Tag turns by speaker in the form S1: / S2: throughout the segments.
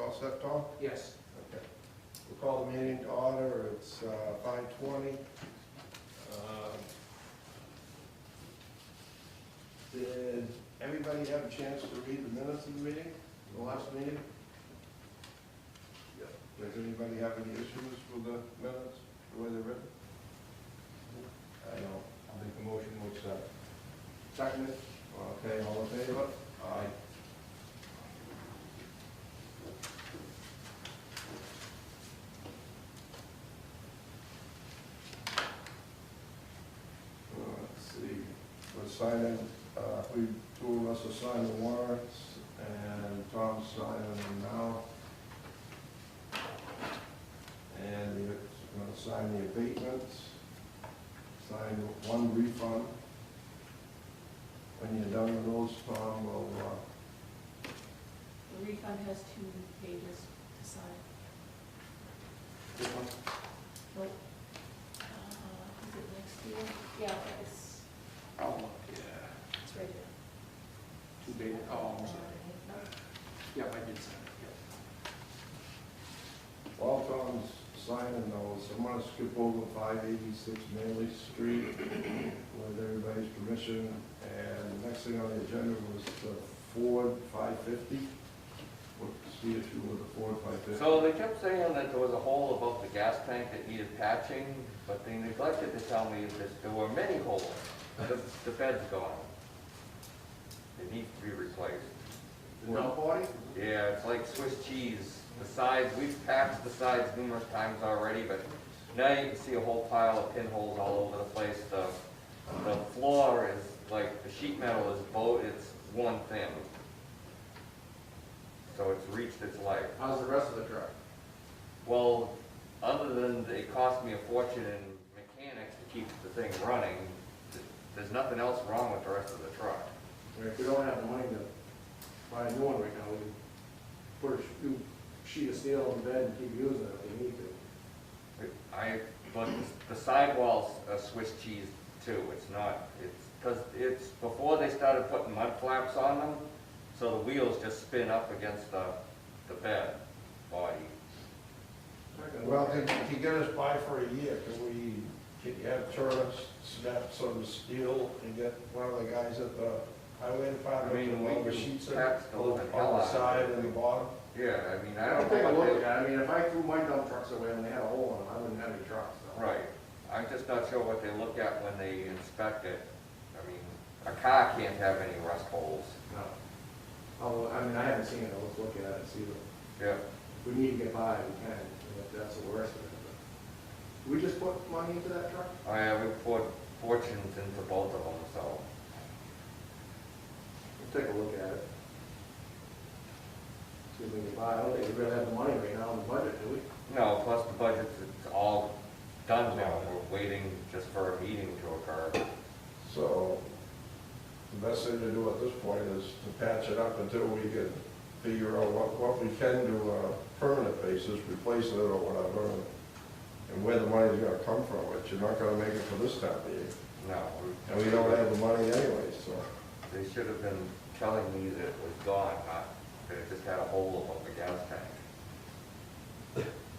S1: all set, Tom?
S2: Yes.
S1: Okay. We'll call the meeting to order. It's 5:20. Did everybody have a chance to read the minutes of the meeting, the last meeting? Yeah. Does anybody have any issues with the minutes, the way they're written? I don't.
S3: I'll make a motion to accept.
S2: Second.
S1: Okay, all in favor? Aye. Let's see, we're signing, two of us are signing warrants, and Tom's signing them now. And you're gonna sign the abatements, sign one refund. When you're done with those, Tom will,
S4: The refund has 2 pages to sign.
S2: This one?
S4: Nope. Is it next to you? Yeah, it's,
S2: Oh, yeah.
S4: it's right there.
S2: Too big. Oh, I'm sorry. Yeah, I did sign it,
S1: while Tom's signing those, I'm gonna skip over 586 Manley Street with everybody's permission. And the next thing on the agenda was the Ford 550. What's the issue with the Ford 550?
S5: So they kept saying that there was a hole above the gas tank that needed patching, but they neglected to tell me that there were many holes. The bed's gone. It needs to be replaced.
S2: The dump body?
S5: Yeah, it's like Swiss cheese. The sides, we've patched the sides numerous times already, but now you can see a whole pile of pinholes all over the place. The floor is like, the sheet metal is it's worn thin. So it's reached its life.
S2: How's the rest of the truck?
S5: Well, other than it cost me a fortune in mechanics to keep the thing running, there's nothing else wrong with the rest of the truck.
S2: If we don't have the money to buy a new one right now, we can put a new sheet of steel on the bed and keep using it if we need to.
S5: But the sidewalls are Swiss cheese too. It's not, because it's before they started putting mud flaps on them, so the wheels just spin up against the bed body.
S1: Well, to get us by for a year, can you have Turner snap some steel and get one of the guys at the highway department to make the sheets in on the side and the bottom?
S5: Yeah, I mean, I
S2: I'll
S5: don't
S2: take a
S5: know what
S2: look
S5: they...
S2: at it. I mean, if I threw my dump trucks away and they had a hole in them, I wouldn't have any trucks, so.
S5: Right. I'm just not sure what they look at when they inspect it. I mean, a car can't have any rust holes.
S2: No. I mean, I haven't seen it, let's look at it and see what,
S5: Yeah.
S2: if we need to get by, we can, and if that's the worst of it. But we just put money into that truck?
S5: Oh yeah, we poured fortunes into both of them, so.
S2: We'll take a look at it. See if we can buy, I don't think we really have the money right now in the budget, do we?
S5: No, plus the budget, it's all done now. We're waiting just for a meeting to occur.
S1: So the best thing to do at this point is to patch it up until we can figure out what we can do on a permanent basis, replace it or whatever, and where the money's gonna come from, but you're not gonna make it for this time of year.
S5: No.
S1: And we don't have the money anyway, so.
S5: They should have been telling me that it was gone, not that it just had a hole above the gas tank.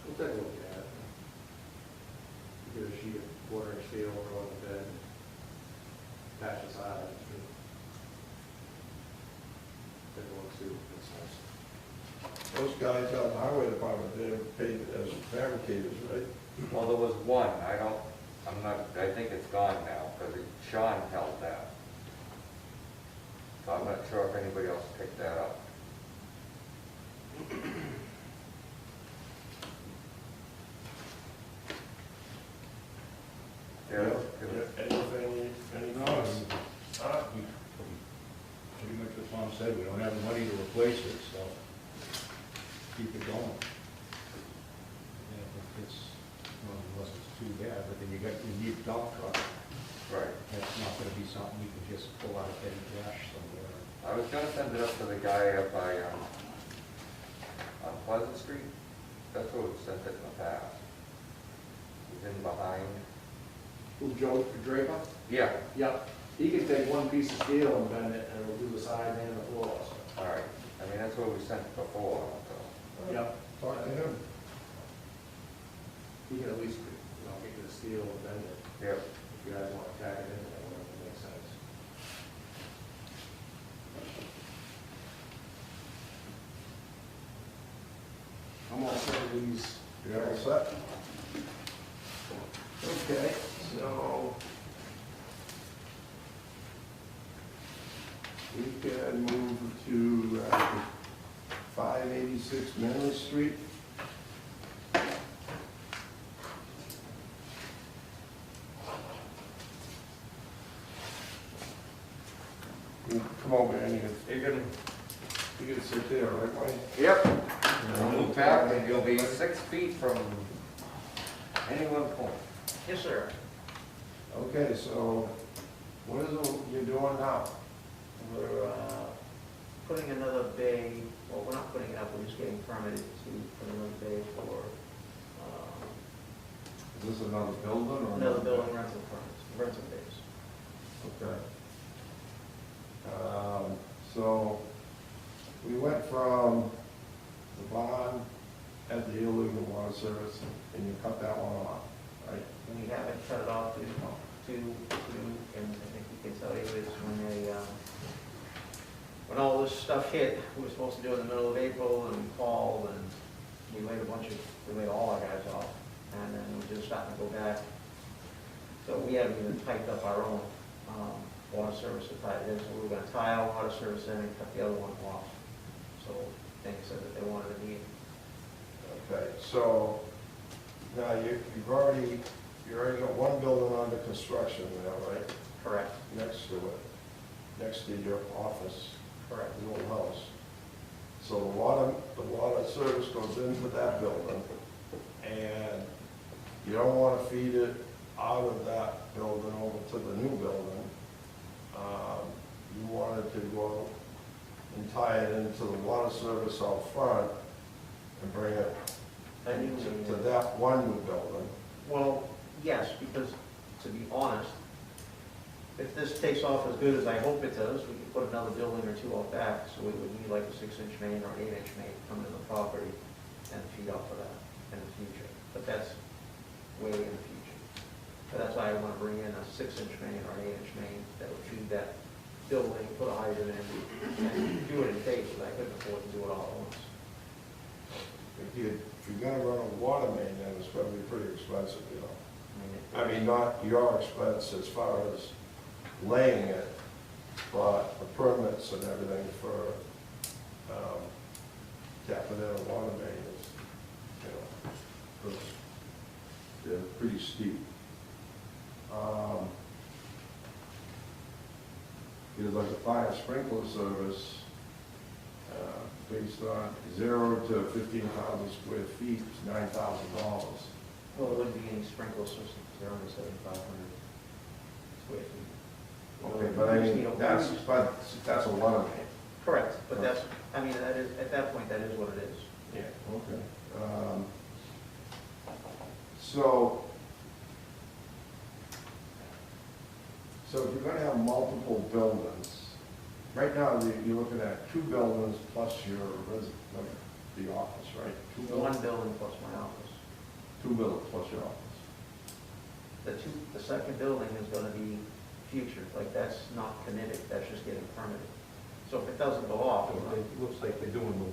S2: We'll take a look at it. Get a sheet of quarter-inch steel, throw it in the bed, patch the side. Take a look, see what it says.
S1: Those guys out in the highway department, they're paid as fabricators, right?
S5: Well, there was one. I think it's gone now, because Sean held that. So I'm not sure if anybody else picked that up. Yeah.
S1: Anything, any
S3: No,
S1: thoughts?
S3: Pretty much what Tom said, we don't have the money to replace it, so keep it going. Yeah, if it's, well, unless it's too bad, but then you need a dump truck.
S5: Right.
S3: That's not gonna be something you can just pull out of petty cash somewhere.
S5: I was gonna send it up to the guy up by, on Pleasant Street. That's where we've sent it in the past. He's in behind.
S2: Who, Joe Draper?
S5: Yeah,
S2: Yep. He can take one piece of steel and bend it, and it'll do the side and the floor, so.
S5: all right. I mean, that's where we sent it before, so.
S2: Yeah.
S1: Talk to him.
S2: You can at least, get you the steel and bend it,
S5: Yep.
S2: if you guys want to tack it in there, whatever makes sense. I'm all set with these.
S1: You all set? Okay, so we can move to 586 Manley Street. Come over, and you can sit there, right, Wayne?
S5: Yep. I'll move back, and you'll be 6 feet from any one point.
S4: Yes, sir.
S1: Okay, so what is it you're doing now?
S6: We're putting another bay, well, we're not putting it up, we're just getting permitted to put another bay for
S1: Is this another building or?
S6: another building rental permits, rental bays.
S1: Okay. So we went from the barn at the illegal water service and you cut that one off, right?
S6: We haven't cut it off to, and I think we can tell you is when all this stuff hit, we were supposed to do it in the middle of April, and we called, and we laid all our guys off, and then we just starting to go back. So we haven't even typed up our own water service to tie it in, so we were gonna tie our water service in and cut the other one off. So they said that they wanted to meet.
S1: Okay, so now you've already got one building under construction now, right?
S6: Correct,
S1: Next to it, next to your office,
S6: correct.
S1: the old house. So the water service goes into that building, and you don't want to feed it out of that building over to the new building. You want it to go and tie it into the water service out front and bring it to that one new building.
S6: Well, yes, because to be honest, if this takes off as good as I hope it does, we could put another building or two out back, so we would need like a 6-inch main or an 8-inch main coming to the property and feed off of that in the future. But that's way in the future. But that's why I want to bring in a 6-inch main or an 8-inch main that would feed that building, put a hydrant in, and do it in phases. I couldn't afford to do it all at once.
S1: If you're gonna run a water main, then it's gonna be pretty expensive, you know. I mean, not your expense as far as laying it, but the permits and everything for tapping in a water main is, you know, they're pretty steep. There's like a fire sprinkler service based on 0 to 15,000 square feet, it's $9,000.
S6: Well, there wouldn't be any sprinkler systems, they're only 7,500 square feet.
S1: Okay, but I mean, that's a water main.
S6: Correct, but that's, I mean, that is, at that point, that is what it is.
S1: Yeah, okay. So if you're gonna have multiple buildings, right now, you're looking at 2 buildings plus your the office, right? 2
S6: One
S1: buildings?
S6: building plus my office.
S1: 2 buildings plus your office.
S6: The second building is gonna be future, like that's not committed, that's just getting permitted. So if it doesn't go off,
S3: It looks like they're doing the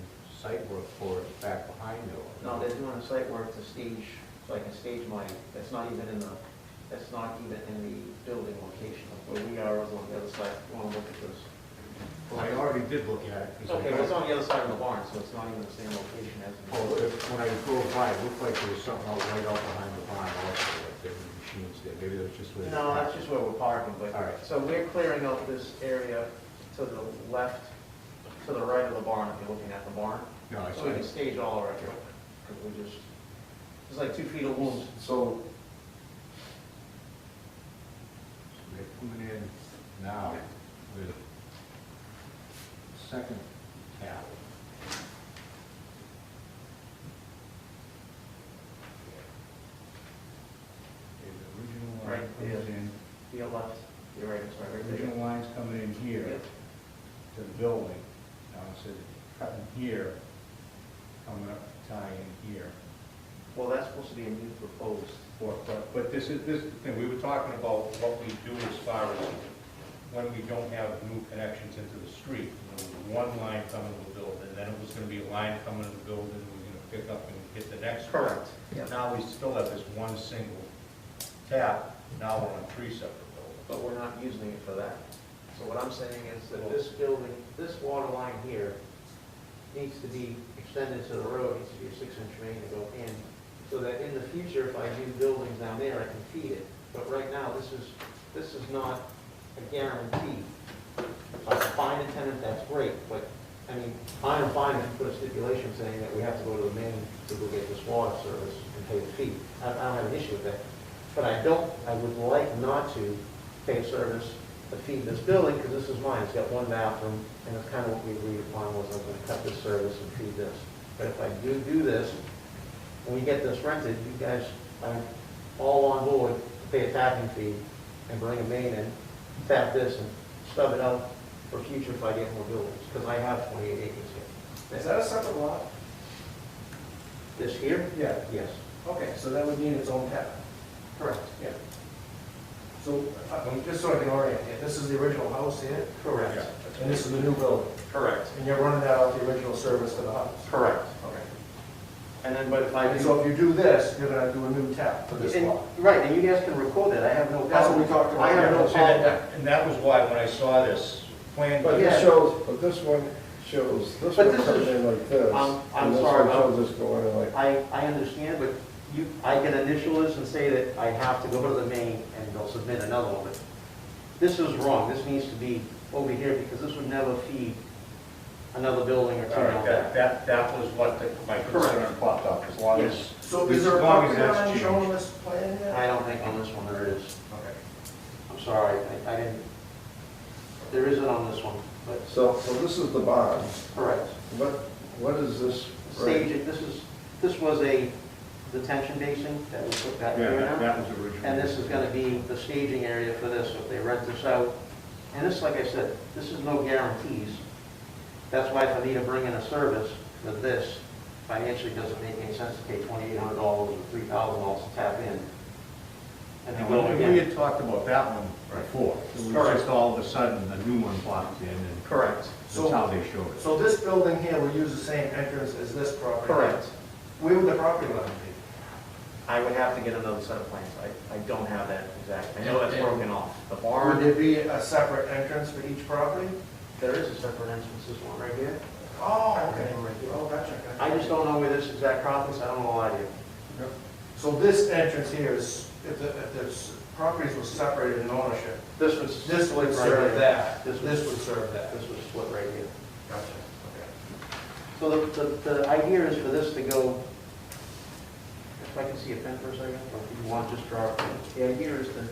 S3: site work for it back behind there.
S6: no, they're doing a site work to stage, so I can stage my, that's not even in the building location of where we are on the other side. You wanna look at this?
S3: Well, I already did look at it. 'Cause I
S6: Okay,
S3: got-
S6: well, it's on the other side of the barn, so it's not even the same location as.
S3: When I drove by, it looked like there was something out right out behind the barn also, like there were machines there. Maybe it was just where.
S6: No, that's just where we're parking, but,
S3: All right.
S6: so we're clearing out this area to the left, to the right of the barn, if you're looking at the barn.
S3: No, I
S6: So we
S3: saw
S6: can
S3: it.
S6: stage all our equipment, because we just, it's like 2 feet of looms.
S1: So
S3: They're coming in now with second tap. The original line
S6: Right there.
S3: comes in,
S6: To your left, to your right, I'm sorry,
S3: the
S6: right there.
S3: original line's coming in here
S6: Yep.
S3: to the building. Now it says cutting here coming up to tie in here.
S6: Well, that's supposed to be a new proposed.
S3: But this is the thing, we were talking about what we do as far as when we don't have new connections into the street. There was one line coming to the building, then it was gonna be a line coming to the building, we were gonna pick up and hit the next one.
S6: Correct. Yeah.
S3: Now we still have this one single tap, now we're on 3 separate buildings.
S6: But we're not using it for that. So what I'm saying is that this building, this water line here needs to be extended to the road, needs to be a 6-inch main to go in, so that in the future, if I do buildings down there, I can feed it. But right now, this is not a guarantee. If I can find a tenant, that's great, but, I mean, I'm fine if you put a stipulation saying that we have to go to the main to go get this water service and pay the fee. I don't have an issue with that. But I would like not to pay a service to feed this building, because this is mine, it's got one bathroom, and it's kind of what we agreed upon was I'm gonna cut this service and feed this. But if I do this, when we get this rented, you guys are all on board to pay a tapping fee and bring a main in, tap this and stub it out for future if I get more buildings, because I have 28 acres here.
S2: Is that a separate lot?
S6: This here?
S2: Yeah.
S6: Yes.
S2: Okay, so that would need its own tap.
S6: Correct.
S2: Yeah. So, just so I can orient you, this is the original house here,
S6: Correct.
S2: and this is the new building,
S6: Correct.
S2: and you're running that off the original service to the house?
S6: Correct.
S2: Okay.
S6: And then, but if I
S2: And
S6: do...
S2: so if you do this, you're gonna do a new tap for this
S6: And-
S2: lot?
S6: Right, and you guys can record that, I have no problem.
S2: That's what we talked about.
S6: I have no problem.
S3: And that was why, when I saw this plan.
S1: But
S6: Yeah.
S1: this shows, but this one shows, this
S6: But
S1: one
S6: this
S1: comes
S6: is-
S1: in like this.
S6: I'm
S1: and this
S6: sorry,
S1: one
S6: I'm-
S1: shows this going in like,
S6: I understand, but I can initial this and say that I have to go to the main and they'll submit another one, but this is wrong, this needs to be over here, because this would never feed another building or two
S3: All right,
S6: down there.
S3: that was what my concern popped up, as long as.
S6: Yes.
S2: So is there a
S3: as long as
S2: property
S3: that's
S2: line
S3: changed.
S2: shown on this plan yet?
S6: I don't think on this one there is.
S2: Okay.
S6: I'm sorry, I didn't, there isn't on this one, but,
S1: so this is the barn.
S6: correct.
S1: What is this?
S6: Staging, this was a detention basin that we put that
S3: Yeah,
S6: here now.
S3: that was original.
S6: And this is gonna be the staging area for this, if they rent this out. And this, like I said, this is no guarantees. That's why if I need to bring in a service for this, financially doesn't make any sense to pay $2,800 or $3,000 to tap in. And then go
S3: We
S6: again.
S3: had talked about that one before. It was
S6: Correct.
S3: just all of a sudden, a new one popped in, and
S6: Correct.
S3: that's how they showed it.
S2: So this building here will use the same entrance as this property?
S6: Correct.
S2: Where would the property line be?
S6: I would have to get another set of plans. I don't have that exact. I know that's broken off. The
S2: Would
S6: barn,
S2: there be a separate entrance for each property?
S6: there is a separate entrance, this one right here.
S2: Oh, okay. Oh, gotcha.
S6: I just don't know where this exact property is, I don't know why idea.
S2: So this entrance here is, if the properties were separated in ownership,
S6: This was.
S2: this would
S6: right
S2: serve
S6: here.
S2: that,
S6: This
S2: this
S6: was,
S2: would serve that.
S6: this was split right here.
S2: Gotcha,
S6: So the idea is for this to go, if I can see a pen for a second, or if you want, just draw a pen. The idea is that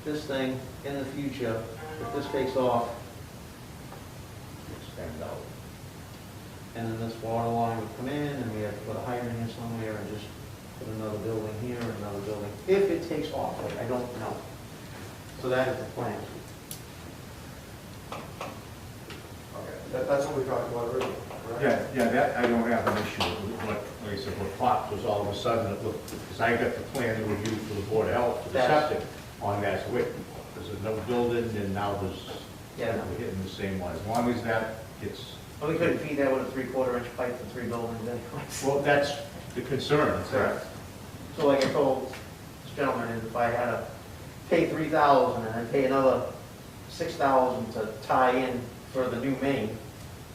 S6: this thing, in the future, if this takes off, expand out. And then this water line would come in, and we have to put a hydrant here somewhere, and just put another building here, and another building, if it takes off, I don't know. So that is the plan.
S2: okay. That's what we talked about originally, right?
S3: Yeah, that, I don't have an issue with what, like I said, what popped was all of a sudden, it looked, because I got the plan to review for the Board of Health, for the
S6: That's-
S3: septic on that, so wait, there's another building, and now there's,
S6: Yeah.
S3: we're hitting the same one, as long as that gets.
S6: Well, we couldn't feed that with a 3/4 inch pipe for 3 buildings anyway.
S3: Well, that's the concern.
S6: Correct. So like I told this gentleman, is if I had to pay $3,000 and then pay another $6,000 to tie in for the new main,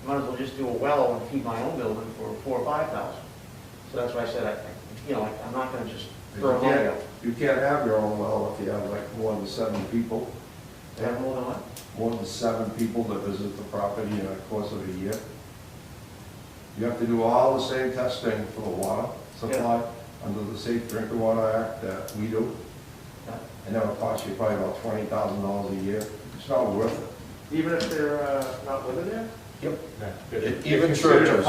S6: might as well just do a well and feed my own building for $4,000 or $5,000. So that's why I said, I'm not gonna just throw money out.
S1: You can't have your own well if you have like more than 7 people.
S6: Have more than what?
S1: More than 7 people that visit the property in the course of a year. You have to do all the same testing for the water supply under the Safe Drinking Water Act that we do.
S6: Yeah.
S1: And that would cost you probably about $20,000 a year. It's not worth it.
S2: Even if they're not living there?
S1: Even churches,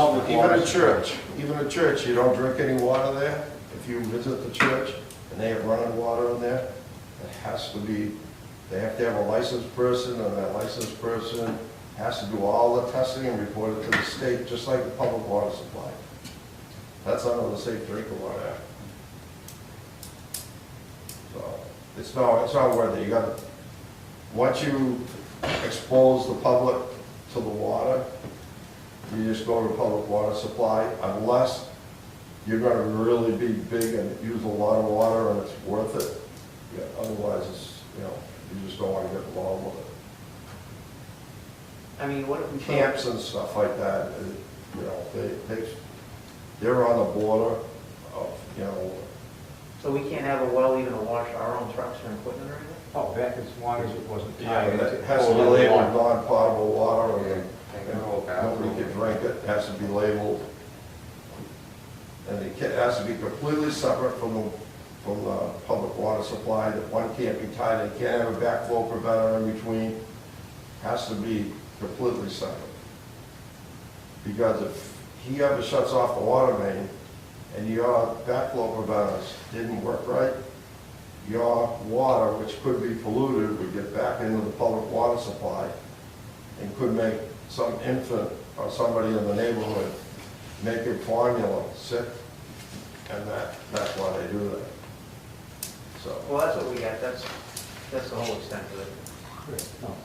S1: even a church, you don't drink any water there. If you visit the church and they have running water in there, it has to be, they have to have a licensed person, and that licensed person has to do all the testing and report it to the state, just like the public water supply. That's under the Safe Drinking Water Act. So, it's not worth it. You gotta, once you expose the public to the water, you just go to public water supply, unless you're gonna really be big and use a lot of water and it's worth it. Yeah, otherwise, it's, you know, you just don't wanna get involved with it.
S6: I mean, what if we?
S1: Camps and stuff like that, you know, they're on the border of, you know,
S6: So we can't have a well even to wash our own trucks or equipment or anything?
S3: Oh, that, as long as it wasn't
S1: yeah,
S3: tied into.
S1: it has to be labeled non-potable water,
S5: Yeah,
S1: and
S5: take a whole bathroom.
S1: nobody can drink it, it has to be labeled. And it has to be completely separate from the public water supply, that one can't be tied, it can't have a backflow preventer in between, has to be completely separate. Because if he ever shuts off the water main, and your backflow preventers didn't work right, your water, which could be polluted, would get back into the public water supply and could make some infant or somebody in the neighborhood making formula sick, and that's why they do that. So,
S6: Well, that's what we got, that's the whole extent of it.
S3: No,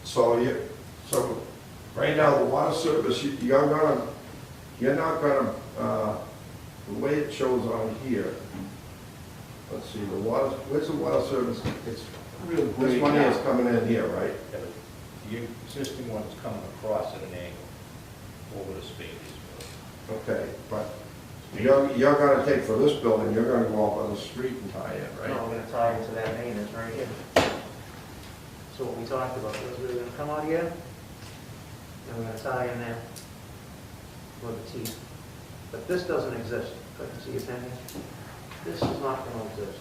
S1: so right now, the water service, you're not gonna, the way it shows on here, let's see, where's the water service?
S3: It's real
S1: This
S3: great
S1: one
S3: now.
S1: is coming in here, right?
S3: Yeah, the existing one is coming across at an angle over the space.
S1: Okay, but you're gonna take for this building, you're gonna go up on the street and tie in, right?
S6: No, we're gonna tie into that main that's right here. So what we talked about was we were gonna come out here, and we're gonna tie in there with the teeth. But this doesn't exist. Couldn't see it in here. This is not gonna exist.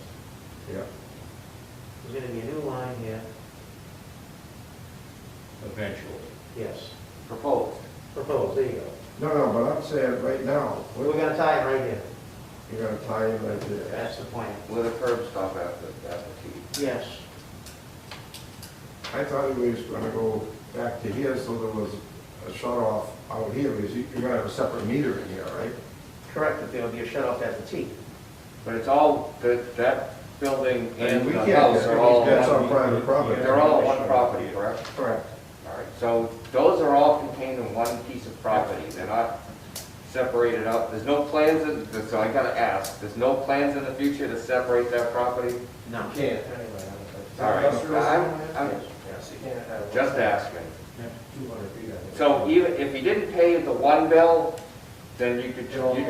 S1: Yeah.
S6: There's gonna be a new line here,
S3: Eventually.
S6: yes,
S5: Proposed.
S6: proposed, there you go.
S1: No, but I'm saying right now,
S6: We're gonna tie it right here.
S1: you're gonna tie in right there.
S6: That's the plan.
S5: With a curb stop at the T.
S6: Yes.
S1: I thought he was gonna go back to here, so there was a shut off out here, because you're gonna have a separate meter in here, right?
S6: Correct, that there'll be a shut off at the T.
S5: But it's all, that building and
S1: we
S5: the
S1: can't
S5: house
S1: get-
S5: are all,
S1: That's on private property.
S5: they're all on one property, correct?
S6: Correct.
S5: All right, so those are all contained in one piece of property, they're not separated out, there's no plans, so I gotta ask, there's no plans in the future to separate that property?
S6: No.
S2: Can't, anyway.
S5: All right, I'm
S2: Yes, you can't have.
S5: just asking.
S2: 200 feet, I think.
S5: So even if you didn't pay the one bill, then you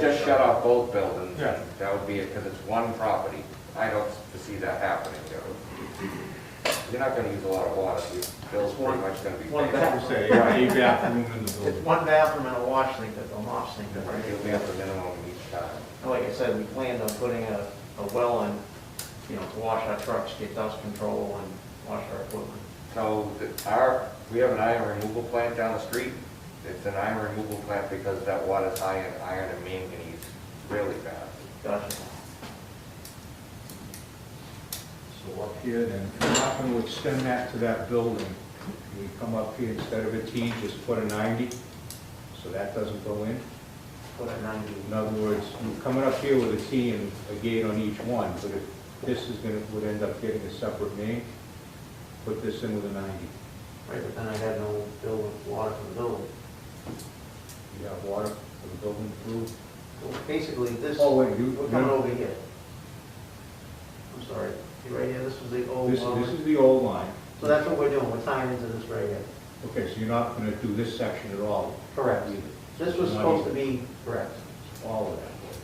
S5: just shut off both buildings.
S2: Yeah.
S5: That would be it, because it's one property. I don't foresee that happening, Joe. You're not gonna use a lot of water, so your bill's pretty much gonna be
S6: One
S5: paid.
S6: bathroom.
S3: Say, a bathroom in the
S6: It's
S3: building.
S6: one bathroom and a wash sink, a mop sink.
S5: Right, you'll be at the minimum each time.
S6: Like I said, we planned on putting a well in, you know, to wash our trucks, get dust control and wash our equipment.
S5: So we have an iron removal plant down the street. It's an iron removal plant because that water's high in iron and manganese really bad.
S6: Gotcha.
S3: So up here, then, if you're not going to extend that to that building, we come up here, instead of a T, just put a 90, so that doesn't go in.
S6: Put a 90.
S3: In other words, you're coming up here with a T and a gate on each one, but if this is would end up getting a separate main, put this in with a 90.
S6: Right, but then I had no bill with water for the building.
S3: You have water for the building through.
S6: So basically, this,
S3: Oh, wait,
S6: we're coming over here. I'm sorry, see right here, this was the old
S3: This
S6: line.
S3: is the old line.
S6: So that's what we're doing, we're tying into this right here.
S3: Okay, so you're not going to do this section at all?
S6: Correct.
S3: Either.
S6: This was
S3: Not
S6: supposed to
S3: even.
S6: be, correct.
S3: All of that was.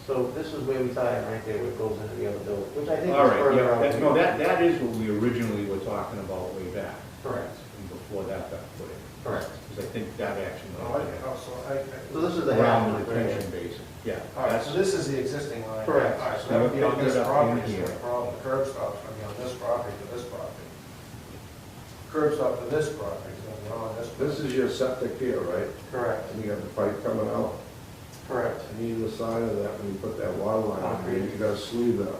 S6: So this is where we tie it right there, where it goes into the other building, which I think
S3: All
S6: is
S3: right,
S6: further
S3: yeah,
S6: out.
S3: no, that is what we originally were talking about way back,
S6: Correct,
S3: and before that got put in.
S6: correct.
S3: Because I think that action
S2: Oh,
S3: was
S6: So this is the
S3: around
S6: half
S3: the
S6: line right here.
S3: detention basin. Yeah.
S2: All right, so this is the existing line.
S6: Correct.
S2: All right, so that would be on this
S3: Put it up
S2: property,
S3: in
S2: so
S3: here.
S2: the problem, the curb stop's gonna be on this property to this property. Curb stop to this property is gonna be on this.
S1: This is your septic here, right?
S6: Correct,
S1: And you have the pipe coming out.
S6: correct.
S1: On either side of that, when you put that water line on, you got a sleeve there,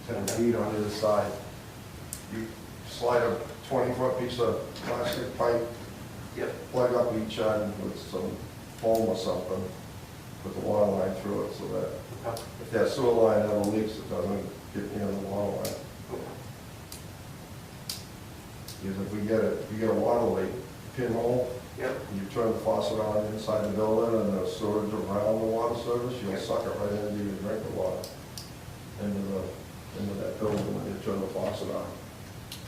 S1: 10 feet on either side. You slide a 20-foot piece of plastic pipe
S6: Yep.
S1: plug up each end with some foam or something, put the water line through it so that if that sewer line ever leaks, it doesn't get near the water line. Because if you get a water leak, pinhole,
S6: Yep.
S1: you turn the faucet on inside the building and the sewage around the water service, you'll suck it right into your drinking water, into that building when you turn the faucet on.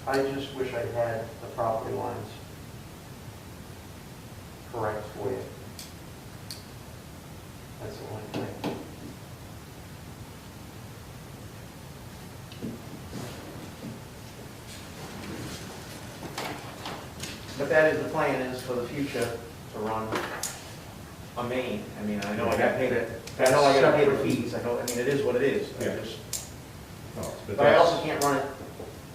S6: I just wish I had the property lines correct for you. That's the only thing. But that is, the plan is for the future to run a main. I mean, I know I got paid it, I know I got paid the fees, I know, I mean, it is what it is. I
S3: Yeah.
S6: just,
S3: No,
S6: but I also can't run it,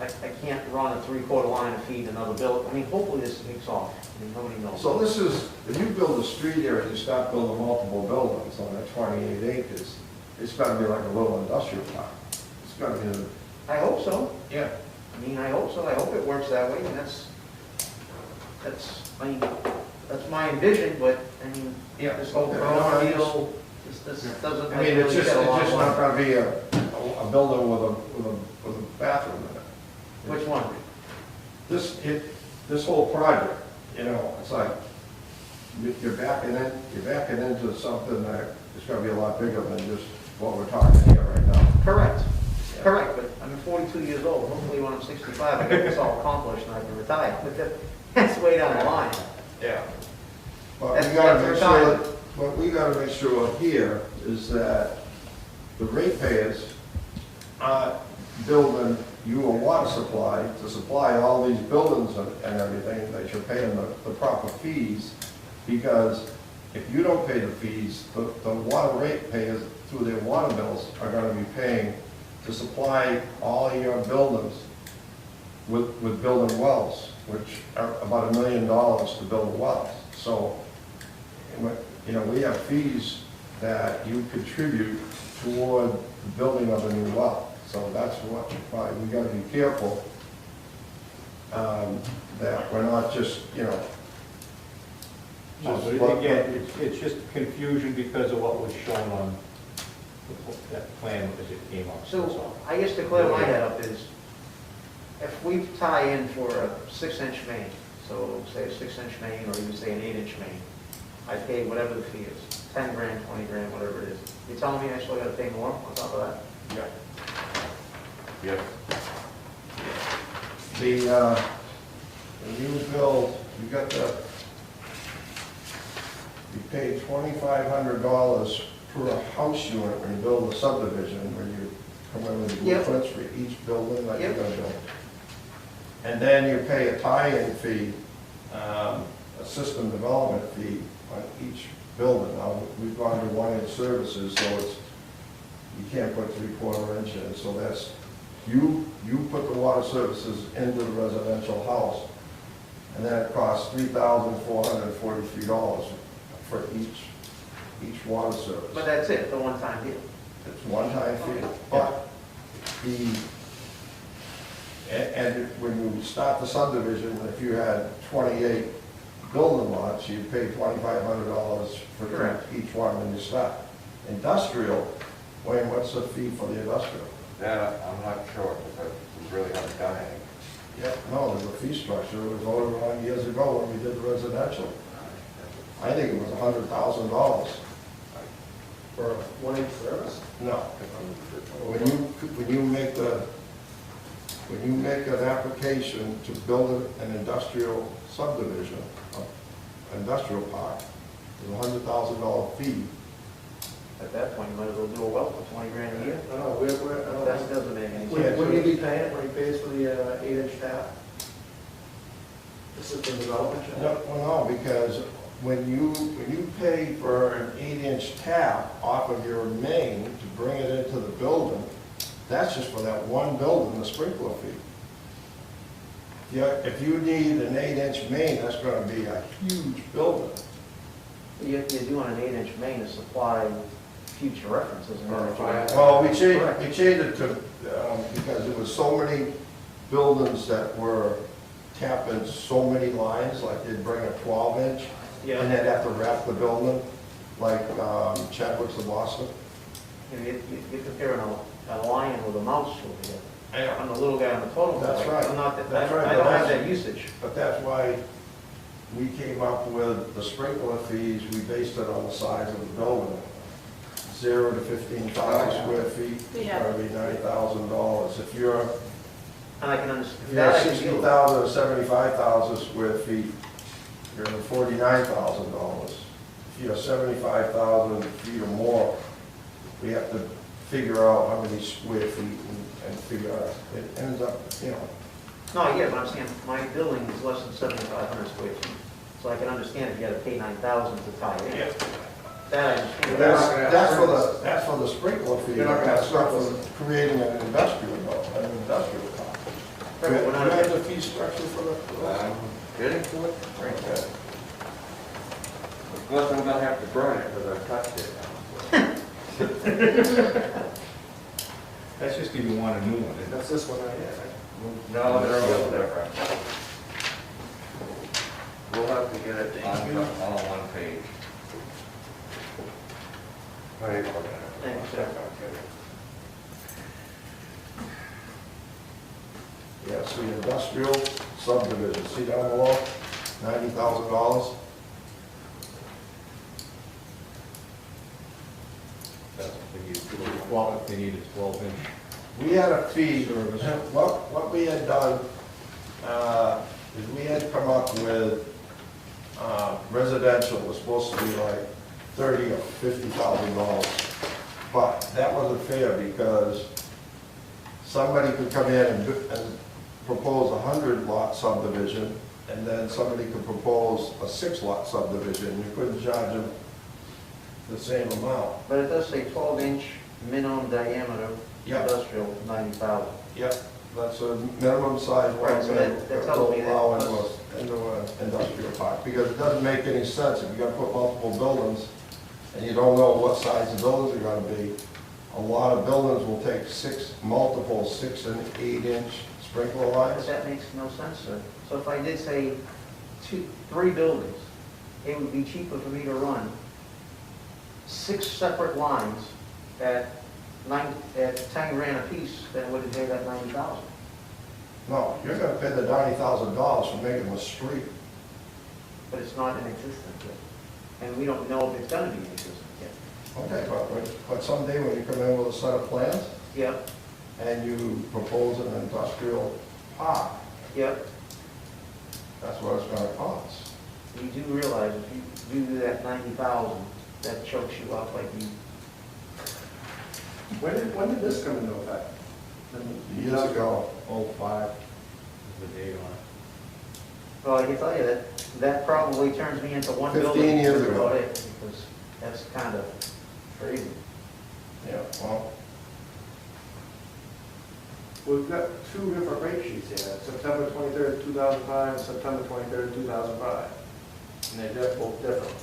S6: I can't run a 3/4 line and feed another bill. I mean, hopefully this takes off. I mean, nobody knows.
S1: So this is, if you build a street here and you start building multiple buildings on that 28 acres, it's gotta be like a little industrial park. It's gotta be,
S6: I hope so.
S1: yeah.
S6: I mean, I hope so. I hope it works that way, and I mean, that's my envision, but, I mean,
S1: Yeah.
S6: this whole
S1: Okay.
S6: corona
S1: No, I
S6: deal, this doesn't
S1: I mean, it's
S6: really
S1: just
S6: get a lot of
S1: not
S6: money.
S1: gonna be a building with a bathroom in it.
S6: Which one?
S1: This whole project, you know, it's like, you're backing into something that is gonna be a lot bigger than just what we're talking here right now.
S6: Correct,
S1: Yeah.
S6: correct, but I'm 42 years old. Hopefully when I'm 65, I get this all accomplished and I can retire. But that's way down the line.
S1: Yeah. But
S6: That's
S1: we gotta
S6: for
S1: make
S6: time.
S1: sure, what we gotta make sure here is that the ratepayers aren't building you a water supply to supply all these buildings and everything, that you're paying the proper fees, because if you don't pay the fees, the water ratepayers through their water bills are gonna be paying to supply all your buildings with building wells, which are about $1 million to build wells. So, you know, we have fees that you contribute toward the building of a new well. So that's why we gotta be careful, that we're not just, you know.
S3: No,
S1: just
S3: but again, it's just confusion because of what was shown on that plan as it came up. that's
S6: So
S3: all.
S6: I guess to clear my head up is, if we tie in for a 6-inch main, so say a 6-inch main, or even say an 8-inch main, I pay whatever the fee is, 10 grand, 20 grand, whatever it is. You're telling me I still gotta pay more on top of that?
S1: Yeah.
S5: Yes.
S1: When you build, you pay $2,500 per house unit when you build a subdivision, when you come in with the
S6: Yep.
S1: blueprints for each building that you're
S6: Yep.
S1: gonna build. And then you pay a tie-in fee, a system development fee on each building. Now, we've gone to 1-inch services, so you can't put 3/4 inch in, so that's, you put the water services into the residential house, and then it costs $3,443 for each water service.
S6: But that's it, the one-time deal.
S1: It's one-time fee,
S6: Okay.
S1: but and when you start the subdivision, if you had 28 building lots, you'd pay $2,500 for
S6: Correct.
S1: each one when you start. Industrial, Wayne, what's the fee for the industrial?
S5: That, I'm not sure, because we really haven't done any.
S1: Yeah, no, there's a fee structure, it was voted on years ago when we did the residential. I think it was $100,000.
S2: For a 1-inch service?
S1: No. When you make an application to build an industrial subdivision, an industrial park, there's a $100,000 fee.
S6: At that point, you might as well do a well for 20 grand a year.
S2: I don't know,
S6: That doesn't make any
S1: Yeah.
S6: sense.
S2: Wouldn't you be paying when he pays for the 8-inch tap? The system development charge?
S1: No, because when you pay for an 8-inch tap off of your main to bring it into the building, that's just for that one building, the sprinkler fee. Yeah, if you need an 8-inch main, that's gonna be a huge building.
S6: You're doing an 8-inch main to supply future references. And then
S1: Well, we changed it to, because there was so many buildings that were tap in so many lines, like they'd bring a 12-inch, and
S6: Yeah.
S1: they'd have to wrap the building, like Chadwick's of Boston.
S6: You're comparing a lion with a mouse over here.
S1: Yeah.
S6: I'm the little guy on the totem pole.
S1: That's right.
S6: I'm not,
S1: That's right,
S6: I
S1: but
S6: don't have
S1: that's-
S6: that usage.
S1: But that's why we came up with the sprinkler fees, we based it on the size of the building. 0 to 15,000 square feet,
S4: Yeah.
S1: probably $9,000. If you're
S6: And I can understand.
S1: If you're 60,000 or 75,000 square feet, you're at $49,000. If you're 75,000 feet or more, we have to figure out how many square feet and figure out, it ends up, you know.
S6: No, yeah, but I'm saying my building is less than 7,500 square feet. So I can understand if you had to pay 9,000 to tie it in. That I understand.
S1: That's for the sprinkler fee,
S2: You're not gonna
S1: that's not for
S2: surface
S1: creating an industrial park. Do
S6: Right,
S1: you
S6: but we're not-
S1: have the fee structure for the?
S5: Getting to it?
S1: Okay.
S5: Of course, I'm gonna have to burn it because I touched it.
S3: That's just if you want a new one, isn't it?
S2: That's this one right here,
S5: No, they're a little different. We'll have to get it on one page.
S6: Thanks, sir.
S1: Yeah, see, industrial subdivision, see down below, $90,000.
S3: That's what they need, well, they need a 12-inch.
S1: We had a fee,
S3: Service.
S1: what we had done, is we had come up with, residential was supposed to be like $30,000 or $50,000. But that wasn't fair because somebody could come in and propose a 100-lot subdivision, and then somebody could propose a 6-lot subdivision. You couldn't charge them the same amount.
S6: But it does say 12-inch minimum diameter
S1: Yeah.
S6: industrial, 90,000.
S1: Yep, that's a minimum size one
S6: Right, so that tells me that
S1: allow
S6: plus-
S1: into an industrial park, because it doesn't make any sense if you're gonna put multiple buildings and you don't know what size the buildings are gonna be. A lot of buildings will take multiple 6 and 8-inch sprinkler
S6: But
S1: lines.
S6: that makes no sense, sir. So if I did say 3 buildings, it would be cheaper for me to run 6 separate lines at 10 grand a piece than it would have paid that 90,000.
S1: No, you're gonna pay the $90,000 for making a street.
S6: But it's not in existence yet. And we don't know if it's gonna be in existence yet.
S1: Okay, but someday when you come in with a set of plans
S6: Yep,
S1: and you propose an industrial park,
S6: yep.
S1: that's what it's gonna cost.
S6: You do realize if you do that 90,000, that chokes you up like you,
S2: When did this come into effect?
S1: Years ago.
S3: 05 is the date on it.
S6: well, I can tell you that probably turns me into one
S1: 15
S6: building.
S1: years
S6: That's
S1: ago.
S6: about it, because that's kind of crazy.
S1: Yeah, well,
S2: We've got 2 different rate sheets here, September 23rd, 2005, and September 23rd, 2005. And they're both different.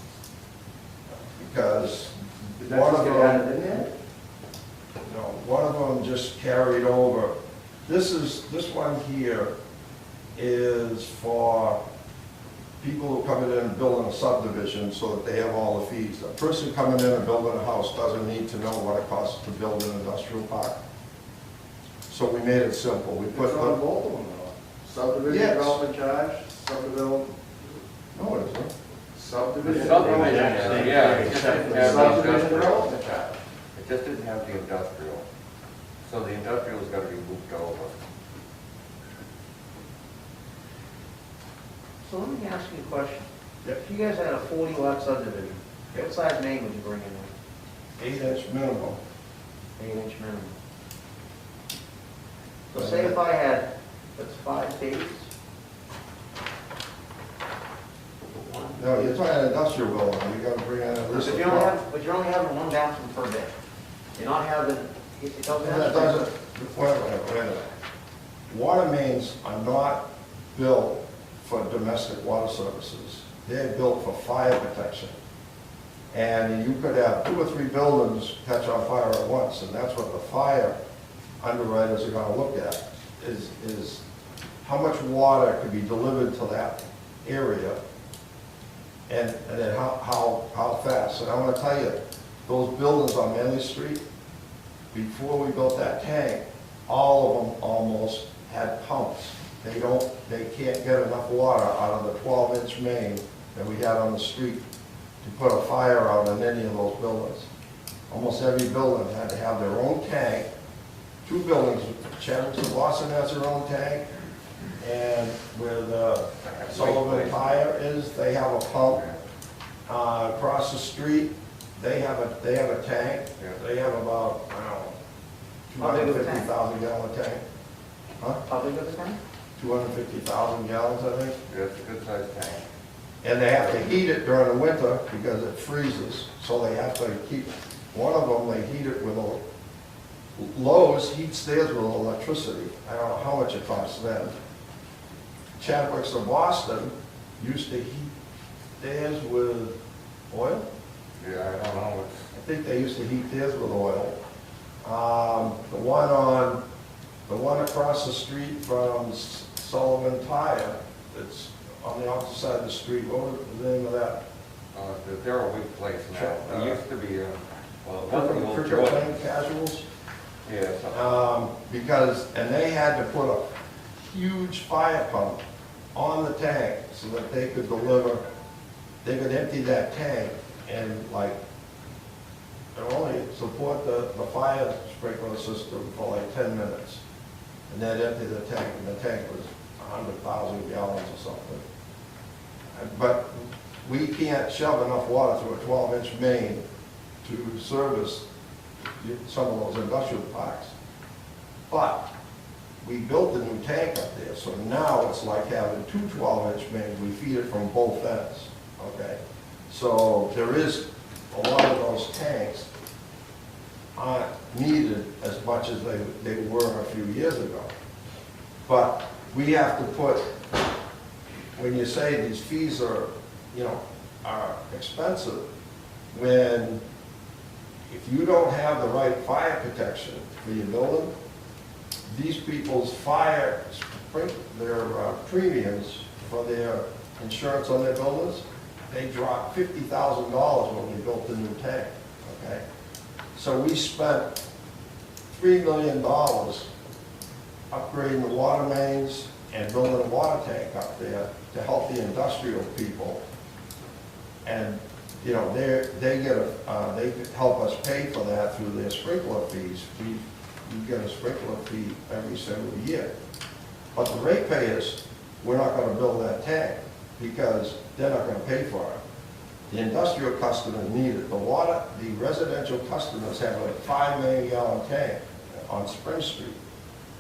S1: because
S2: Did that
S1: one
S2: just
S1: of
S2: get added
S1: them,
S2: in there?
S1: no, one of them just carried over. This one here is for people who come in and building a subdivision so that they have all the fees. A person coming in and building a house doesn't need to know what it costs to build an industrial park. So we made it simple. We put,
S2: It's on both of them though. Subdivision
S1: Yes.
S2: development charge, subdivision,
S1: no, it isn't.
S2: subdivision.
S5: Subdivision,
S2: development
S5: yeah,
S2: charge.
S5: it just didn't have the
S2: Subdivision
S5: industrial.
S2: development charge.
S5: It just didn't have the industrial. So the industrial's gotta be moved over.
S6: So let me ask you a question.
S1: Yep.
S6: If you guys had a 40-lot subdivision, what size main would you bring in there?
S1: 8-inch minimum.
S6: 8-inch minimum. So say if I had, that's 5 days.
S1: No, you're talking industrial building, you gotta bring in at least
S6: But
S1: a
S6: you only
S1: 12.
S6: have, but you're only having 1 bathroom per bed. You're not having, it doesn't
S1: That
S6: have.
S1: doesn't, wait a minute. Water mains are not built for domestic water services. They're built for fire protection. And you could have 2 or 3 buildings catch on fire at once, and that's what the fire underwriters are gonna look at, is how much water could be delivered to that area, and then how fast. And I want to tell you, those buildings on Manley Street, before we built that tank, all of them almost had pumps. They can't get enough water out of the 12-inch main that we had on the street to put a fire out in any of those buildings. Almost every building had to have their own tank. 2 buildings, Chadwick's of Boston has their own tank, and where the Sullivan Tire is, they have a pump. Across the street, they have a tank. They have about, I don't know, 250,000 gallon tank. Huh?
S6: How big is the tank?
S1: 250,000 gallons, I think.
S5: Yeah, it's a good sized tank.
S1: And they have to heat it during the winter because it freezes, so they have to keep, one of them, they heat it with Lowe's heats theirs with electricity. I don't know how much it costs them. Chadwick's of Boston used to heat theirs with oil.
S5: Yeah, I don't know,
S1: I think they used to heat theirs with oil. The one across the street from Sullivan Tire, it's on the opposite side of the street, what was the name of that?
S5: they're a weak place now. It used to be, well, it wasn't the old
S1: Cricket
S5: Jordan.
S1: Lane Casuals?
S5: Yeah, something.
S1: And they had to put a huge fire pump on the tank so that they could empty that tank and only support the fire sprinkler system for like 10 minutes. And then empty the tank, and the tank was 100,000 gallons or something. But we can't shove enough water through a 12-inch main to service some of those industrial parks. But we built a new tank up there, so now it's like having 2 12-inch mains. We feed it from both ends, okay? So there is, a lot of those tanks aren't needed as much as they were a few years ago. But we have to put, when you say these fees are expensive, when if you don't have the right fire protection for your building, these people's their premiums for their insurance on their buildings, they dropped $50,000 when we built the new tank, okay? So we spent $3 million upgrading the water mains and building a water tank up there to help the industrial people. And they help us pay for that through their sprinkler fees. We get a sprinkler fee every single year. But the ratepayers, we're not going to build that tank because they're not going to pay for it. The industrial customers need it. The residential customers have a 5 million gallon tank on Spring Street.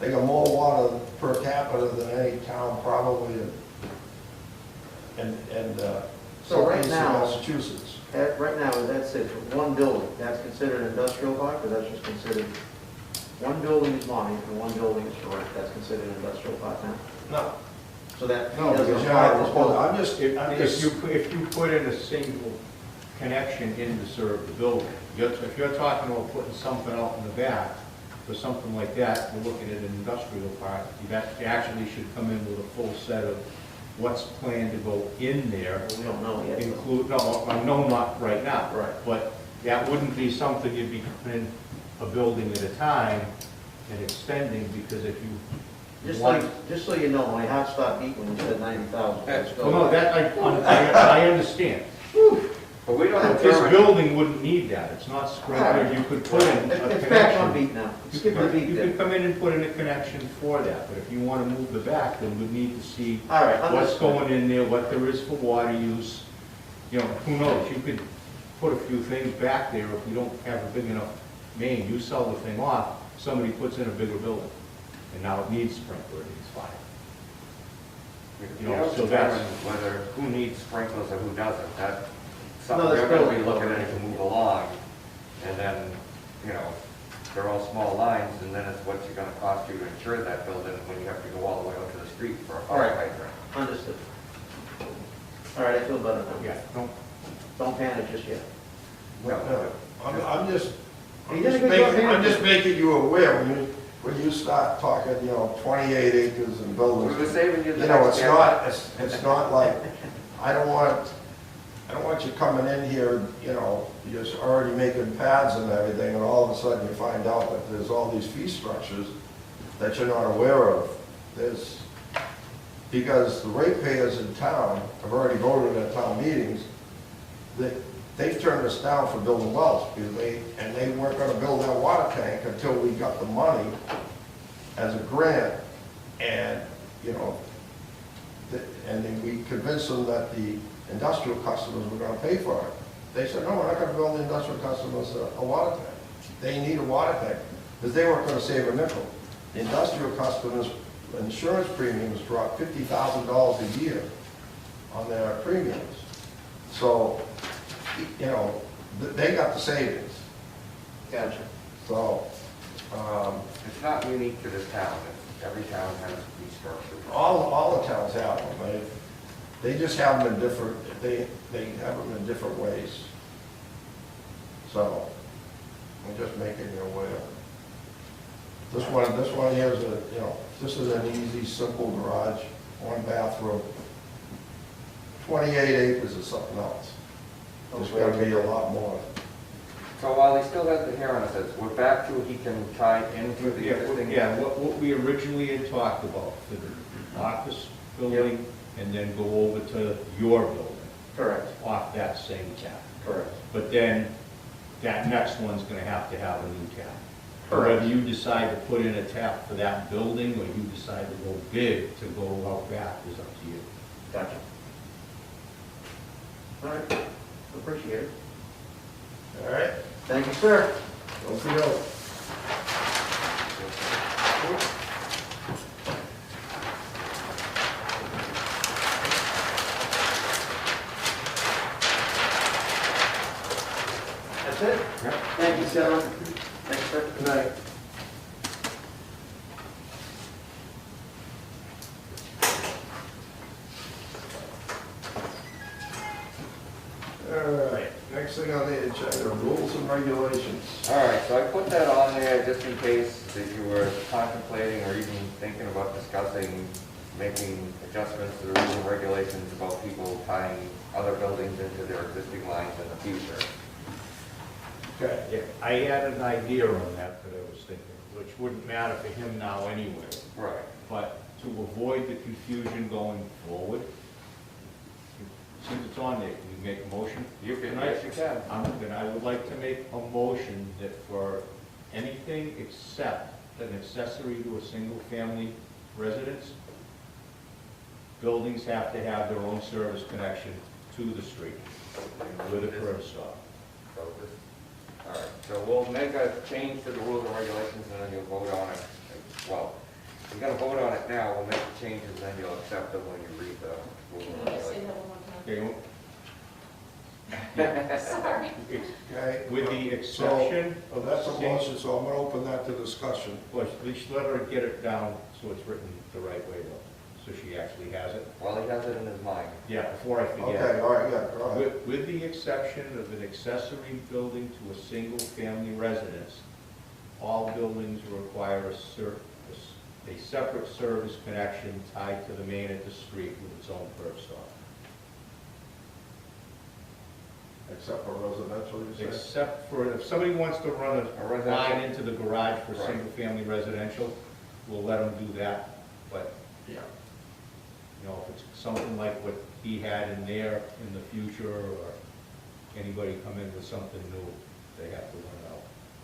S1: They got more water per capita than any town probably
S6: So right now,
S1: Massachusetts.
S6: right now, that's it, for one building, that's considered an industrial park, or that's just considered, one building is mine and one building is for rent, that's considered an industrial park now?
S1: No.
S6: So that.
S1: No,
S6: doesn't
S1: because
S6: apply to this building.
S3: If you put in a single connection in to serve the building, if you're talking about putting something out in the back, for something like that, we're looking at an industrial park, you actually should come in with a full set of what's planned to go in there.
S6: We don't know yet.
S3: No, not right now.
S6: Right.
S3: But that wouldn't be something you'd be putting in a building at a time and extending, because if you
S6: Just so you know, my heart stopped beating when you said 90,000.
S3: well, no, that, I understand.
S5: But we don't
S3: This
S5: determine,
S3: building wouldn't need that, it's not sprinkler, you could put in a
S6: It's back on
S3: connection.
S6: beat now. Skip the beat
S3: You
S6: there.
S3: could come in and put in a connection for that, but if you want to move the back, then we need to see
S6: All right,
S3: what's
S6: understood.
S3: going in there, what there is for water use. Who knows, you could put a few things back there if you don't have a big enough main, you sell the thing off, somebody puts in a bigger building, and now it needs sprinkler, it needs fire.
S5: we don't
S3: so
S5: determine
S3: that's-
S5: who needs sprinklers or who doesn't. That's
S6: No,
S5: something
S6: that's
S5: they're gonna be
S6: building.
S5: looking at to move along. And then, they're all small lines, and then it's what's it gonna cost you to insure that building when you have to go all the way out to the street for a
S6: All right.
S5: fire hydrant.
S6: Understood. All right, I feel better now.
S3: Yeah, no,
S6: Don't panic just yet.
S5: No,
S1: I'm just
S6: You did a good job,
S1: making you aware, when you start talking, 28 acres and
S5: We
S1: buildings,
S5: were saving you the
S1: you know,
S5: next
S1: it's
S5: year.
S1: not, it's not like, I don't want you coming in here, you're already making pads and everything, and all of a sudden you find out that there's all these fee structures that you're not aware of. Because the ratepayers in town have already voted at town meetings, they've turned us down for building wells, because they weren't gonna build that water tank until we got the money as a grant, and, and then we convinced them that the industrial customers were gonna pay for it. They said, no, we're not gonna build the industrial customers a water tank. They need a water tank, because they weren't gonna save a nickel. The industrial customers' insurance premiums dropped $50,000 a year on their premiums. So, they got the savings.
S6: Gotcha.
S1: So,
S5: It's not unique to this town, every town has these structures.
S1: all the towns have them. They just have them in different, they have them in different ways. So, I'm just making you aware. This one here is this is an easy, simple garage, 1 bathroom. 28 acres is something else. There's gotta be a lot more.
S5: So while he still has the hair on his head, we're back to he can tie into the existing.
S3: Yeah, what we originally had talked about, the office building, and then go over to your building,
S6: Correct,
S3: off that same tap.
S6: correct.
S3: But then, that next one's gonna have to have a new tap.
S6: Correct.
S3: Whether you decide to put in a tap for that building, or you decide to go big to go out back, is up to you.
S6: Gotcha. All right, appreciate it.
S1: All right?
S6: Thank you, sir.
S1: Okey-doke.
S6: That's it?
S5: Yep.
S6: Thank you, gentlemen. Thanks, sir.
S2: Good night.
S1: All right, next thing on the agenda, rules and regulations.
S5: All right, so I put that on there just in case that you were contemplating or even thinking about discussing making adjustments to the rules and regulations about people tying other buildings into their existing lines in the future.
S1: Okay.
S3: Yeah, I had an idea on that I was thinking, which wouldn't matter for him now anyway,
S5: Right.
S3: but to avoid the confusion going forward, since it's on there, can you make a motion?
S5: You can,
S3: Tonight?
S5: yes, you can.
S3: Then I would like to make a motion that for anything except an accessory to a single-family residence, buildings have to have their own service connection to the street with a curb stop.
S5: So this, all right, so we'll make a change to the rules and regulations and then you'll vote on it. Well, you're gonna vote on it now, we'll make the changes and then you'll accept them when you read the rules
S4: Can
S5: and
S4: you say
S5: regulations.
S4: that one more time?
S3: Okay,
S4: Sorry.
S1: Okay.
S3: with the exception
S1: So,
S3: of
S1: that's a motion, so I'm gonna open that to discussion.
S3: Well, we should let her get it down so it's written the right way though, so she actually has it.
S5: Well, he has it in his mind.
S3: Yeah, before I forget.
S1: Okay, all right, yeah, go ahead.
S3: With the exception of an accessory building to a single-family residence, all buildings require a separate service connection tied to the main at the street with its own curb stop.
S1: Except for residential, you say?
S3: Except for, if somebody wants to run
S5: A
S3: a
S5: residential.
S3: line into the garage for
S5: Right.
S3: single-family residential, we'll let them do that. But,
S1: Yeah.
S3: if it's something like what he had in there in the future, or anybody come in with something new, they have to run it out.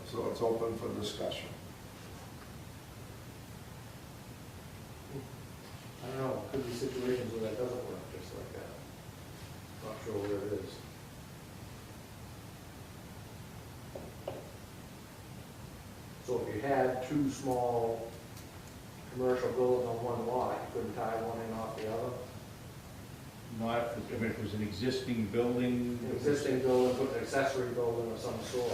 S1: So it's open for discussion.
S2: I don't know, could be situations where that doesn't work just like that. Not sure where it is. So if you had two small commercial buildings on one lot, you couldn't tie one in off the other?
S3: Not, if it was an existing building.
S2: An existing building, put an accessory building of some sort.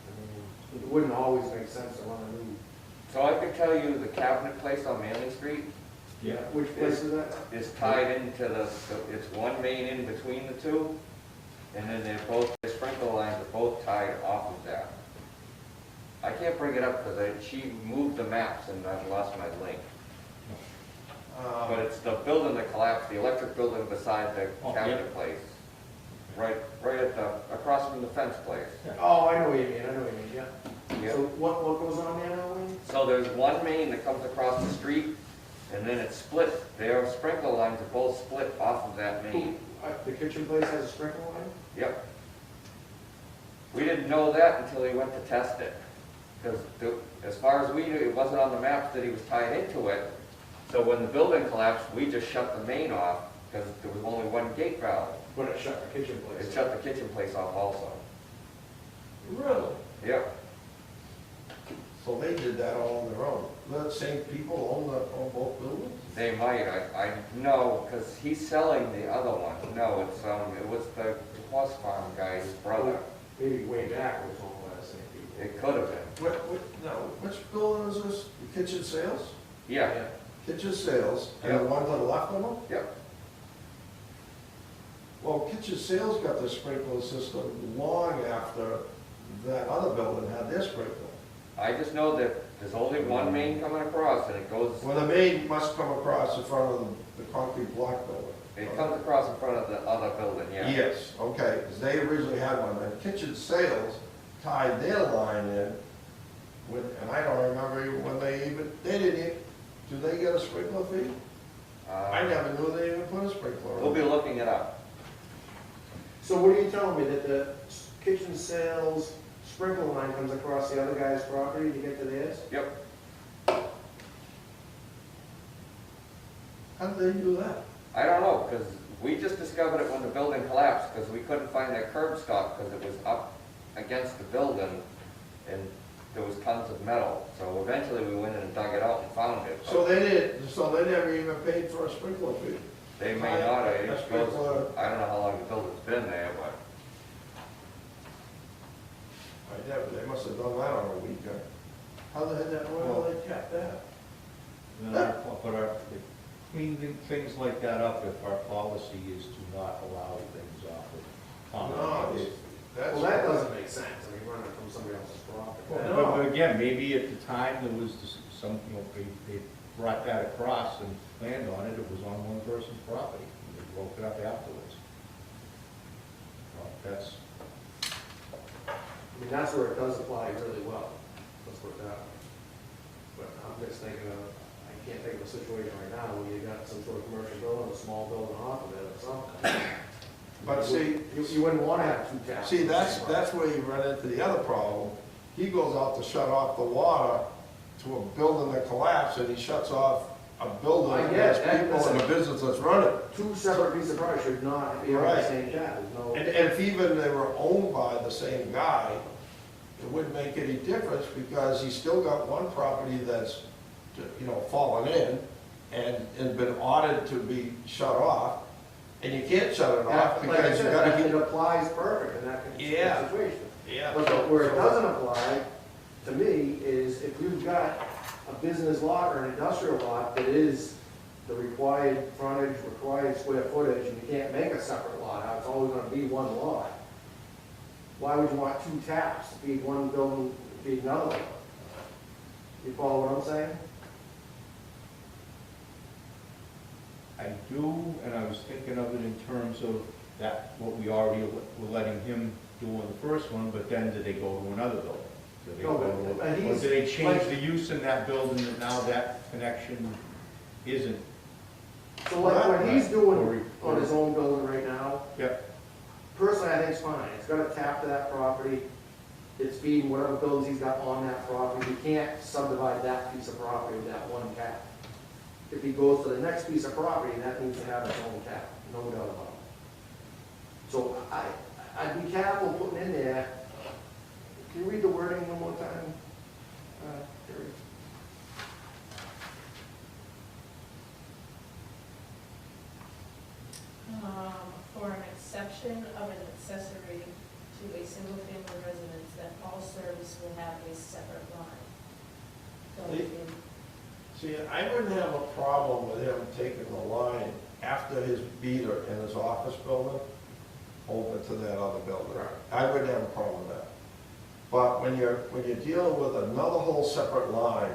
S2: I mean, it wouldn't always make sense to run a new.
S5: So I could tell you the cabinet place on Manley Street
S3: Yeah.
S2: Which place is that?
S5: is tied into it's one main in between the two, and then they're both, the sprinkler lines are both tied off of that. I I can't bring it up because she moved the maps and I've lost my link. But it's the building that collapsed, the electric building beside the
S3: Oh,
S5: cabinet place. Right at the, across from the fence place.
S2: Oh, I know what you mean, yeah.
S5: Yep.
S2: So what goes on there now, Wayne?
S5: So there's one main that comes across the street, and then it's split. Their sprinkler lines are both split off of that main.
S2: The kitchen place has a sprinkler line?
S5: Yep. We didn't know that until he went to test it. Because as far as we knew, it wasn't on the maps that he was tied into it. So when the building collapsed, we just shut the main off, because there was only one gate valve.
S2: But it shut the kitchen place.
S5: It shut the kitchen place off also.
S1: Really?
S5: Yep.
S1: So they did that all on their own? The same people own both buildings?
S5: They might, I know, because he's selling the other one. No, it was the horse farm guy, his brother.
S2: Maybe way back it was owned by the same people.
S5: It could have been.
S1: Now, which building is this? The kitchen sales?
S5: Yeah,
S1: Kitchen sales, and the
S5: Yep.
S1: one to the left of them?
S5: yep.
S1: Well, kitchen sales got their sprinkler system long after that other building had their sprinkler.
S5: I just know that there's only one main coming across, and it goes,
S1: Well, the main must come across in front of the concrete block building.
S5: it comes across in front of the other building, yeah.
S1: Yes, okay, because they originally had one, and kitchen sales tied their line in with, and I don't remember when they didn't even, do they get a sprinkler fee? I never knew they even put a sprinkler on.
S5: We'll be looking it up.
S2: So what are you telling me, that the kitchen sales sprinkler line comes across the other guy's property to get to theirs?
S5: Yep.
S1: How did they do that?
S5: I don't know, because we just discovered it when the building collapsed, because we couldn't find that curb stop, because it was up against the building, and there was tons of metal. So eventually we went in and dug it out and found it.
S1: So they never even paid for a sprinkler fee?
S5: They may not have,
S1: That's
S5: it goes,
S1: sprinkler.
S5: I don't know how long the building's been there, but
S1: They must have done that on a weekend. How the heck, well, they kept that?
S7: Cleaning things like that up if our policy is to not allow things off of common
S1: No,
S7: roads.
S1: that's.
S2: Well, that doesn't make sense, I mean, running from somebody else's property.
S7: Well, but again, maybe at the time there was some, they brought that across and planned on it, it was on one person's property, and they broke it up afterwards. Well, that's,
S2: I mean, that's where it does apply really well, let's put it that way. But I'm just thinking of, I can't think of a situation right now where you got some sort of commercial building, a small building off of it or something.
S1: But see,
S2: You wouldn't want to have two taps.
S1: see, that's where you run into the other problem. He goes out to shut off the water to a building that collapsed, and he shuts off a building
S2: I
S1: that
S2: get
S1: has
S2: that,
S1: people in the business that's running.
S2: Two separate pieces of property should not be on the
S1: Right.
S2: same tap, there's no.
S1: And if even they were owned by the same guy, it wouldn't make any difference, because he's still got one property that's, fallen in and been ordered to be shut off, and you can't shut it off
S2: Like I
S1: because you
S2: said,
S1: gotta
S2: it
S1: keep.
S2: applies perfect in that
S1: Yeah.
S2: situation.
S1: Yeah.
S2: But where it doesn't apply, to me, is if you've got a business lot or an industrial lot that is the required frontage, required square footage, and you can't make a separate lot out, it's always gonna be one lot. Why would you want two taps, to feed one building, feed another one? You follow what I'm saying?
S7: I do, and I was thinking of it in terms of that, what we already were letting him do on the first one, but then did they go to another building? Did they
S2: No,
S7: go
S2: but
S7: to, or
S2: he's-
S7: did they change
S2: like-
S7: the use in that building that now that connection isn't?
S2: So like what he's doing
S7: Or-
S2: on his own building right now,
S7: Yep.
S2: personally, I think it's fine. It's got a tap to that property. It's feeding whatever buildings he's got on that property. You can't subdivide that piece of property with that one tap. If he goes to the next piece of property, that needs to have its own tap, no doubt about it. So I'd be careful putting in there, can you read the wording one more time? Terry?
S4: For an exception of an accessory to a single-family residence, that all service will have a separate line. So
S1: See- See, I wouldn't have a problem with him taking the line after his beater in his office building over to that other building.
S2: Right.
S1: I wouldn't have a problem with that. But when you're dealing with another whole separate line,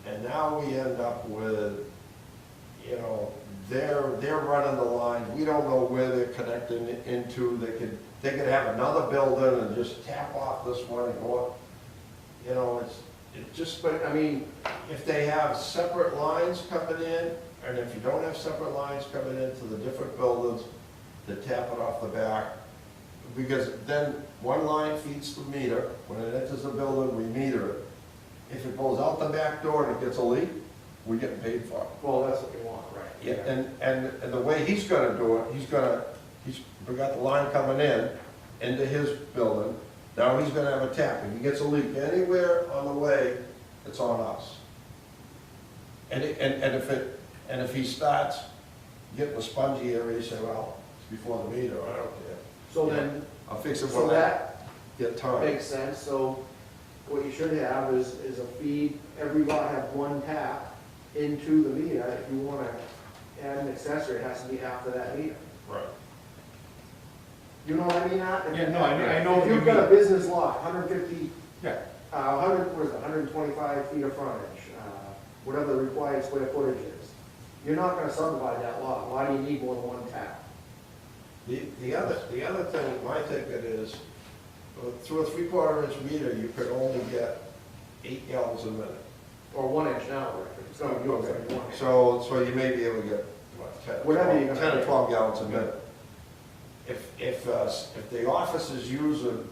S1: and now we end up with, you know, they're running the line, we don't know where they're connecting into, they could have another building and just tap off this one and go up. You know, it just,
S2: But, I mean,
S1: if they have separate lines coming in, and if you don't have separate lines coming into the different buildings, they tap it off the back. Because then one line feeds the meter, when it enters the building, we meter it. If it goes out the back door and it gets a leak, we get paid for it.
S2: well, that's what you want, right?
S1: Yeah, and the way he's gonna do it, we got the line coming in, into his building, now he's gonna have a tap. If he gets a leak anywhere on the way, it's on us. And if he starts getting a spongy area, he say, well, it's before the meter, I don't care.
S2: So then,
S1: I'll fix it
S2: so
S1: when I
S2: that
S1: get time.
S2: makes sense, so what you should have is a feed, every lot have one tap into the meter. If you wanna add an accessory, it has to be after that meter.
S1: Right.
S2: You know what I mean, Art?
S3: Yeah, no, I know
S2: If
S3: what you
S2: you've got a
S3: mean.
S2: business lot, 150,
S3: Yeah,
S2: 125 feet of frontage, whatever the required square footage is, you're not gonna subdivide that lot. Why do you need more than one tap?
S1: The other thing, my ticket is, through a 3/4 inch meter, you could only get 8 gallons a minute.
S2: Or 1 inch now, Rick, if it's gonna do it, it's gonna be 1 inch.
S1: So you may be able to get, what, 10,
S2: Whatever you're
S1: 12,
S2: gonna
S1: 10 or
S2: get.
S1: 12 gallons a minute. If the office is using,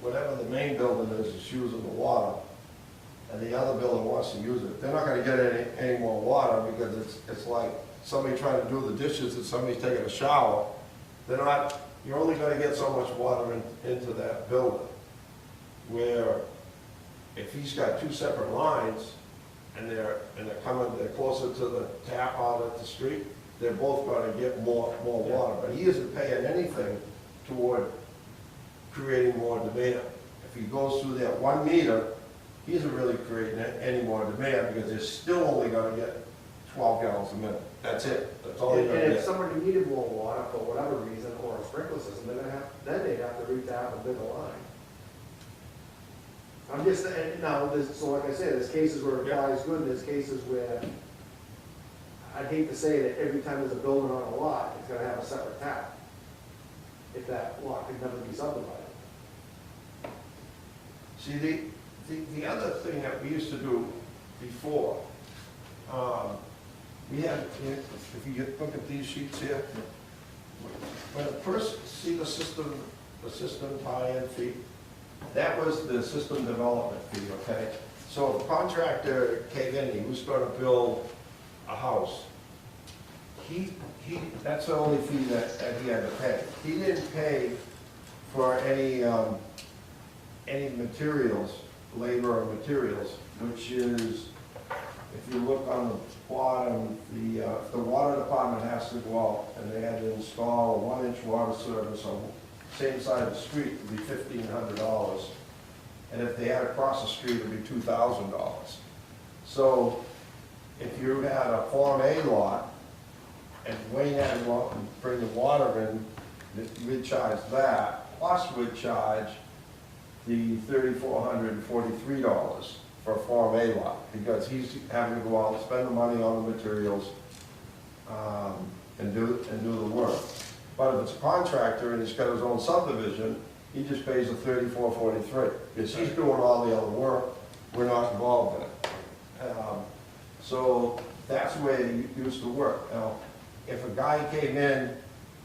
S1: whatever the main building is using the water, and the other building wants to use it, they're not gonna get any more water, because it's like somebody trying to do the dishes and somebody's taking a shower. You're only gonna get so much water into that building. Where if he's got two separate lines, and they're closer to the tap out at the street, they're both gonna get more water, but he isn't paying anything toward creating more demand. If he goes through that 1 meter, he isn't really creating any more demand, because they're still only gonna get 12 gallons a minute. That's it, that's all
S2: And
S1: they're gonna
S2: if
S1: get.
S2: somebody needed more water for whatever reason, or a sprinkler system, then they'd have to re-tap a bigger line. I'm just, and now, so like I said, there's cases where it applies good, and there's cases where, I'd hate to say that every time there's a building on a lot, it's gonna have a separate tap, if that lot could never be subdivided.
S1: See, the other thing that we used to do before, we had, if you look at these sheets here, when a person, see the system tie-in fee, that was the system development fee, okay? So if a contractor came in, he was gonna build a house, that's the only fee that he had to pay. He didn't pay for any materials, labor or materials, which is, if you look on the bottom, the water department has to go out and they had to install a 1 inch water service on the same side of the street, it would be $1,500. And if they had across the street, it would be $2,000. So if you had a Form A lot, and Wayne had to go out and bring the water in, we'd charge that, plus we'd charge the $3,443 for a Form A lot, because he's having to go out and spend the money on the materials, and do the work. But if it's a contractor and he's got his own subdivision, he just pays the $3,443, because he's doing all the other work, we're not involved in it. So that's the way it used to work. Now, if a guy came in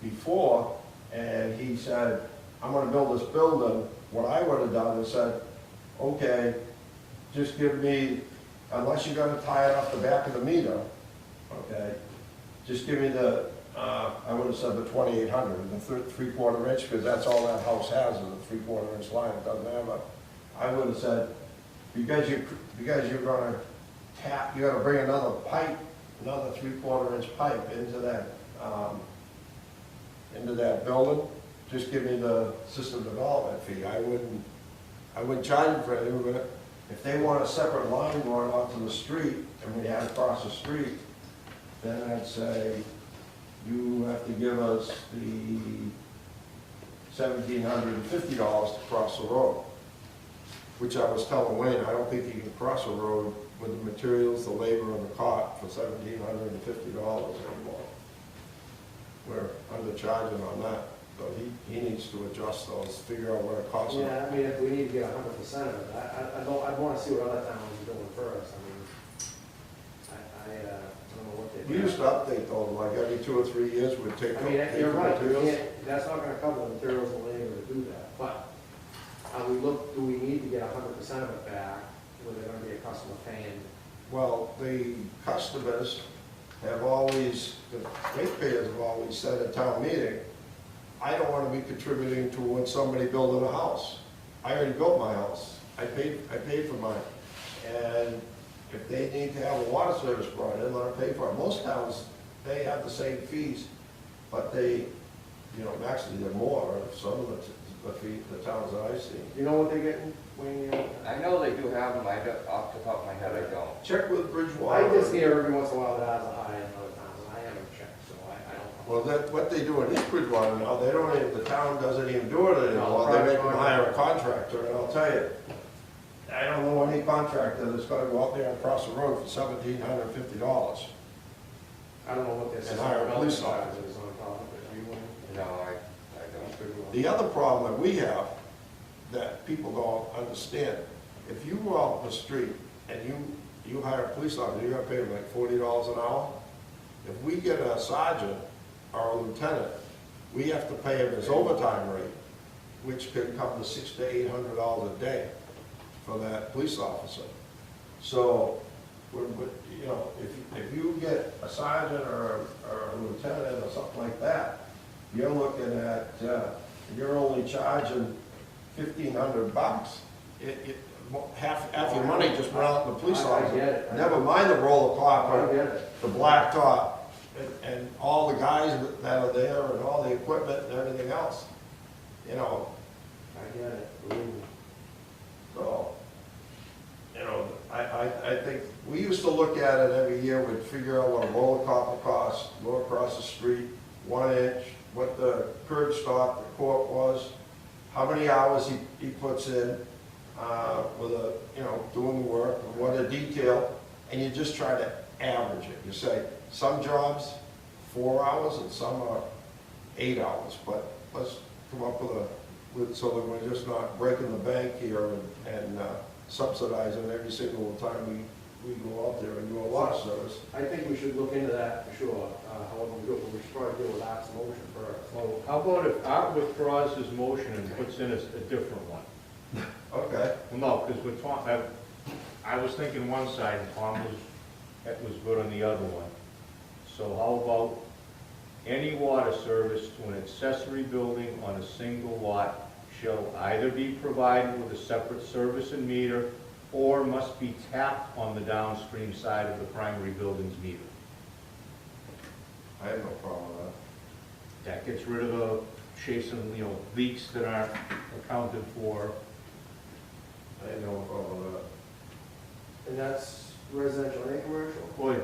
S1: before and he said, I'm gonna build this building, what I would have done is said, okay, just give me, unless you're gonna tie it off the back of the meter, okay, just give me the, I would have said the 2,800, the 3/4 inch, because that's all that house has is a 3/4 inch line, it doesn't have a, I would have said, because you're gonna tap, you gotta bring another pipe, another 3/4 inch pipe into that building, just give me the system development fee. I wouldn't charge them for it, but if they want a separate line going onto the street, and we had across the street, then I'd say, you have to give us the $1,750 to cross the road. which I was telling Wayne, I don't think you can cross a road with the materials, the labor, and the cart for $1,750 anymore. We're undercharging on that, so he needs to adjust those, figure out what it costs him.
S2: Yeah, I mean, if we need to get 100% of it, I'd wanna see what other towns are doing first, I mean, I don't know what they do.
S1: We used to update those, like every 2 or 3 years, we'd take.
S2: I mean,
S1: take
S2: you're
S1: the
S2: right, you
S1: materials.
S2: can't, that's not gonna cover the materials and labor to do that, but, do we need to get 100% of it back, where they're gonna be a customer paying?
S1: Well, the customers have always, the ratepayers have always said at town meeting, I don't want to be contributing towards somebody building a house. I already built my house. I paid for mine. And if they need to have a water service brought in, let them pay for it. Most towns, they have the same fees, but they, actually they're more, some of the towns that I've seen.
S2: You know what they're getting, Wayne?
S5: I know they do have them, off the top of my head, I don't.
S1: Check with Bridgewater.
S2: I just hear every once in a while that has a high in other towns, and I haven't checked, so I don't know.
S1: Well, what they do in East Bridgewater now, they don't even, the town doesn't even do it anymore.
S2: No,
S1: They make them
S2: private
S1: hire a contractor, and I'll tell you, I don't know any contractor that's gonna go out there and cross the road for $1,750.
S2: I don't know what their
S1: And
S2: system
S1: hire a
S2: of
S1: police
S2: charge
S1: officer.
S2: is on top of it, you wouldn't?
S5: No, I don't.
S1: The other problem that we have, that people don't understand, if you go out in the street and you hire a police officer, you're gonna pay them like $40 an hour. If we get a sergeant or a lieutenant, we have to pay him his overtime rate, which can come to $600 to $800 a day for that police officer. So, if you get a sergeant or a lieutenant or something like that, you're looking at, you're only charging $1,500. Half your money just went out in the police
S2: I
S1: officer.
S2: get it.
S1: Never mind the roller
S2: I
S1: clock,
S2: get it.
S1: the black top, and all the guys that are there, and all the equipment and everything else.
S2: I get it, believe me.
S1: So, I think, we used to look at it every year, we'd figure out what a roller copper cost, go across the street, 1 inch, what the curb stop, the court was, how many hours he puts in, with doing the work, and what a detail, and you just try to average it. You say, some jobs, 4 hours, and some are 8 hours, but let's come up so that we're just not breaking the bank here and subsidizing every single time we go out there and do a water service.
S2: I think we should look into that for sure, however we do it, but we should probably deal with Art's motion first.
S7: Well, how about if Art withdraws his motion and puts in a different one?
S1: Okay.
S7: Well, no, because with Tom, I was thinking one side, and Tom was good on the other one. So how about any water service to an accessory building on a single lot shall either be provided with a separate service and meter or must be tapped on the downstream side of the primary building's meter.
S1: I have no problem with
S7: That gets rid of the chasing, leaks that aren't accounted for.
S1: that. I have no problem with that.
S2: And that's residential and commercial?
S7: Well,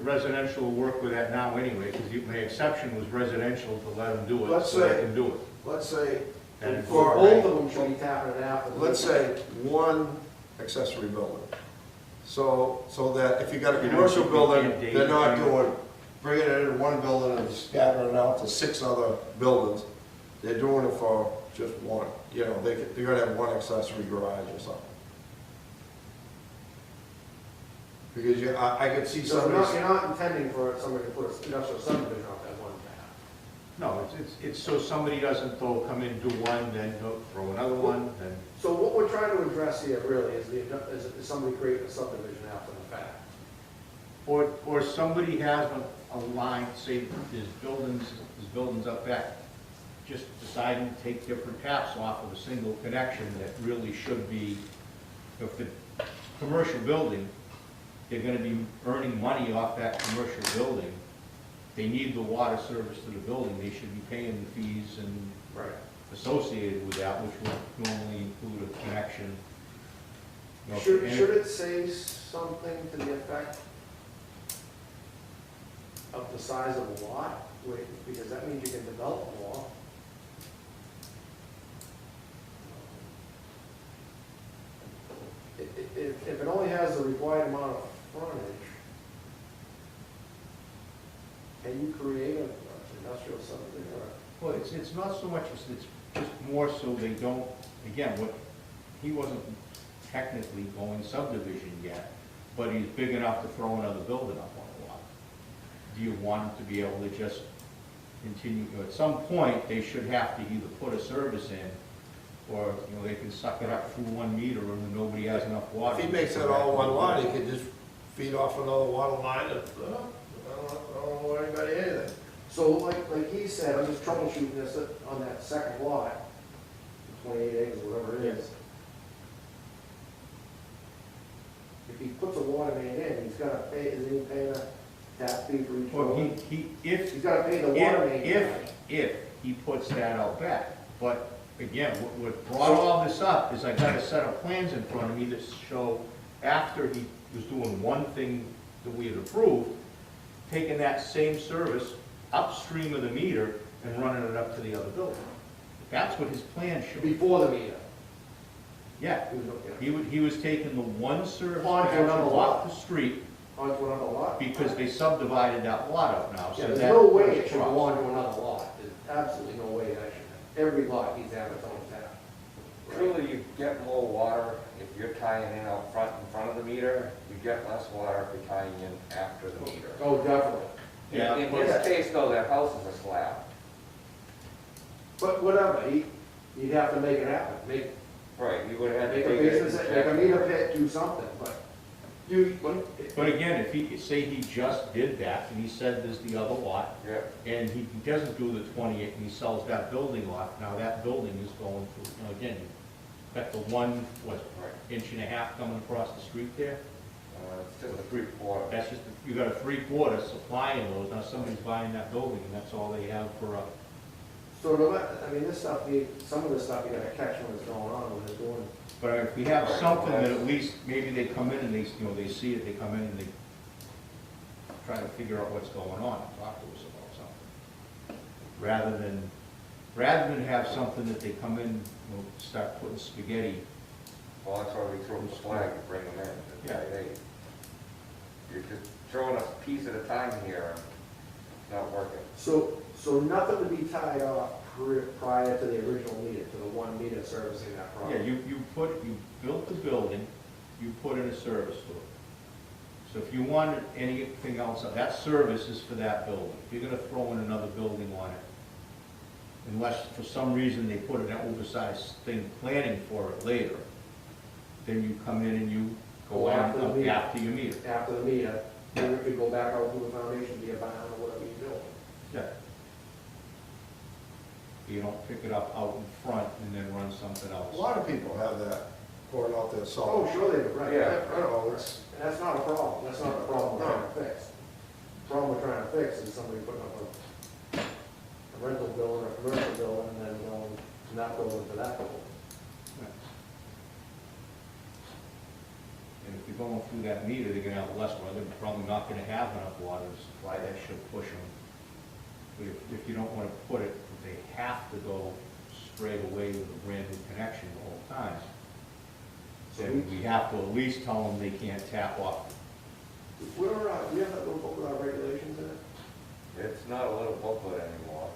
S7: residential will work with that now anyway, because the exception was residential to let them do it,
S1: Let's
S7: so they
S1: say-
S7: can do it.
S1: Let's say,
S7: And
S2: For both of them should be tapping it after.
S1: let's say one accessory building. So that if you got a
S7: You know,
S1: commercial
S7: you
S1: building,
S7: can't
S1: they're not
S7: daisy
S1: bringing it in one building and scattering it out to 6 other buildings. They're doing it for just one. They're gonna have one accessory garage or something. Because I could see
S2: So
S1: somebody.
S2: you're not intending for somebody to put an industrial subdivision off that one tap?
S7: No, it's so somebody doesn't come in, do one, then go throw another one, then.
S2: So what we're trying to address here really is somebody creating a subdivision after the fact.
S7: Or somebody has a line, say there's buildings up back, just deciding to take different taps off of a single connection that really should be, if the commercial building, they're gonna be earning money off that commercial building. They need the water service to the building, they should be paying the fees and
S2: Right.
S7: associated with that, which would normally include a connection.
S2: Should it say something to the effect of the size of the lot? Because that means you can develop more. if it only has the required amount of frontage, can you create an industrial subdivision or?
S7: Well, it's not so much, it's just more so they don't, again, he wasn't technically going subdivision yet, but he's big enough to throw another building up on a lot. Do you want him to be able to just continue, at some point, they should have to either put a service in, or, they can suck it up through 1 meter and nobody has enough water.
S1: If he makes it all one lot, he could just feed off another water line and, I don't know anybody anything.
S2: So like he said, I'm just troubleshooting this on that second lot, 28 acres, whatever it is. If he puts a water main in, he's gotta pay, is he paying a tap fee for each
S7: Well,
S2: building?
S7: if
S2: He's gotta pay the water main guy.
S7: if he puts that out back. But again, what brought all this up is I got a set of plans in front of me that show after he was doing one thing that we had approved, taking that same service upstream of the meter and running it up to the other building. That's what his plan showed.
S2: Before the meter.
S7: Yeah,
S2: He was okay.
S7: he was taking the one service
S2: Onto
S7: connection
S2: another
S7: off
S2: lot.
S7: the street
S2: Onto another lot.
S7: because they subdivided that lot up now.
S2: Yeah,
S7: So
S2: there's
S7: that
S2: no way
S7: goes
S2: it should
S7: across.
S2: go onto another lot. There's absolutely no way that should. Every lot needs to have its own tap.
S5: Truly, you get more water if you're tying in out front, in front of the meter. You get less water if you're tying in after the meter.
S2: Oh, definitely.
S7: Yeah,
S5: In
S7: but-
S5: his case, though, that house is a slab.
S2: But whatever, you'd have to make it happen. Make
S5: Right, you would have to
S2: a
S5: take it.
S2: basement, make a meter pit, do something, but
S7: But again, if he, say he just did that, and he said there's the other lot,
S5: Yeah,
S7: and he doesn't do the 28, and he sells that building lot, now that building is going to, again, you've got the one,
S5: right.
S7: inch and a half coming across the street there,
S5: It's just a 3/4.
S7: that's just, you got a 3/4 supplying those, now somebody's buying that building, and that's all they have for a,
S2: so this stuff, some of this stuff you gotta catch when it's going on, when it's doing.
S7: but if we have something that at least, maybe they come in and they, they see it, they come in and they try to figure out what's going on, and talk to us about something. Rather than have something that they come in, start putting spaghetti.
S5: Well, that's why we throw the flag and bring them in.
S7: Yeah.
S5: Hey, you're just throwing us a piece at a time here, and it's not working.
S2: So nothing to be tied off prior to the original meter, to the 1 meter servicing that
S7: Yeah,
S2: property.
S7: you built the building, you put in a service to it. So if you wanted anything else, that service is for that building. If you're gonna throw in another building on it, unless for some reason they put an oversized thing planning for it later, then you come in and you go
S2: Go
S7: on
S2: after the meter.
S7: after your meter.
S2: After the meter, then you could go back out to the foundation, be a bound or whatever you do.
S7: Yeah. You don't pick it up out in front and then run something
S1: A
S7: else.
S1: lot of people have that pouring out their
S2: Oh,
S1: salt.
S2: sure they do, right.
S5: Yeah.
S1: You know, it's,
S2: And that's not a problem, that's not the problem we're trying to fix. The problem we're trying to fix is somebody putting up a rental building or a commercial building and then going from that building to that building.
S7: And if you're going through that meter, they're gonna have less water, they're probably not gonna have enough water to supply that, should push them. But if you don't wanna put it, they have to go straight away with a brand new connection the whole time. Then we have to at least tell them they can't tap off.
S2: We have that little book with our regulations in it?
S5: It's not a little booklet anymore.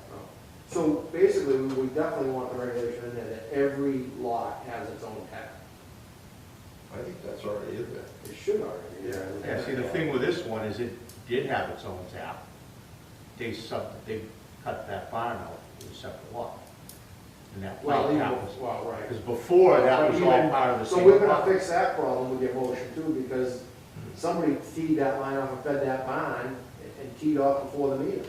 S2: So basically, we definitely want the regulation in there that every lot has its own tap.
S1: I think that's already in there.
S2: It should already be.
S7: Yeah, see, the thing with this one is it did have its own tap. They cut that barn out to a separate lot. And that
S2: Well,
S7: pipe
S2: even,
S7: tap was,
S2: well, right.
S7: because before, that was all part of the
S2: So
S7: same
S2: we're gonna
S7: lot.
S2: fix that problem with your motion too, because somebody teed that line off and fed that barn and teed off before the meter.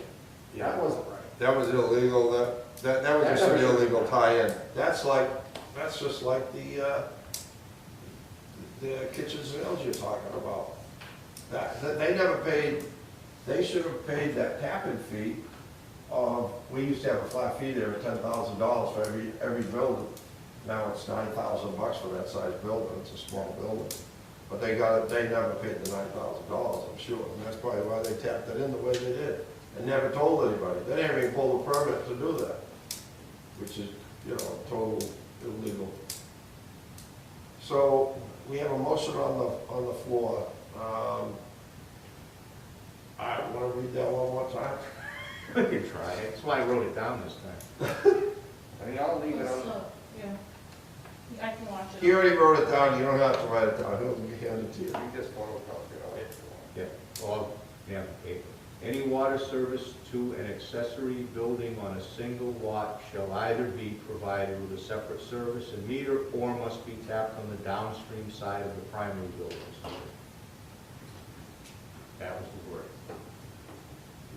S2: That wasn't right.
S1: That was illegal, that was
S2: That
S1: just an
S2: never should-
S1: illegal tie-in. That's just like the kitchens and meals you're talking about. That, they never paid, they should have paid that tapping fee of, we used to have a flat fee there of $10,000 for every building. Now it's $9,000 for that size building, it's a small building. But they never paid the $9,000, I'm sure, and that's probably why they tapped it in the way they did. And never told anybody. They didn't even pull the permit to do that, which is, total illegal. So we have a motion on
S7: We can try it, that's why I wrote it down this time.
S5: I mean, I'll leave it on.
S4: So, yeah. I can watch it.
S1: He already wrote it down, you don't have to write it down, he'll hand it to you.
S5: You just photocopy it all if you want.
S7: Yeah, all, yeah, paper. Any water service to an accessory building on a single lot shall either be provided with a separate service and meter or must be tapped on the downstream side of the primary building. That was the word.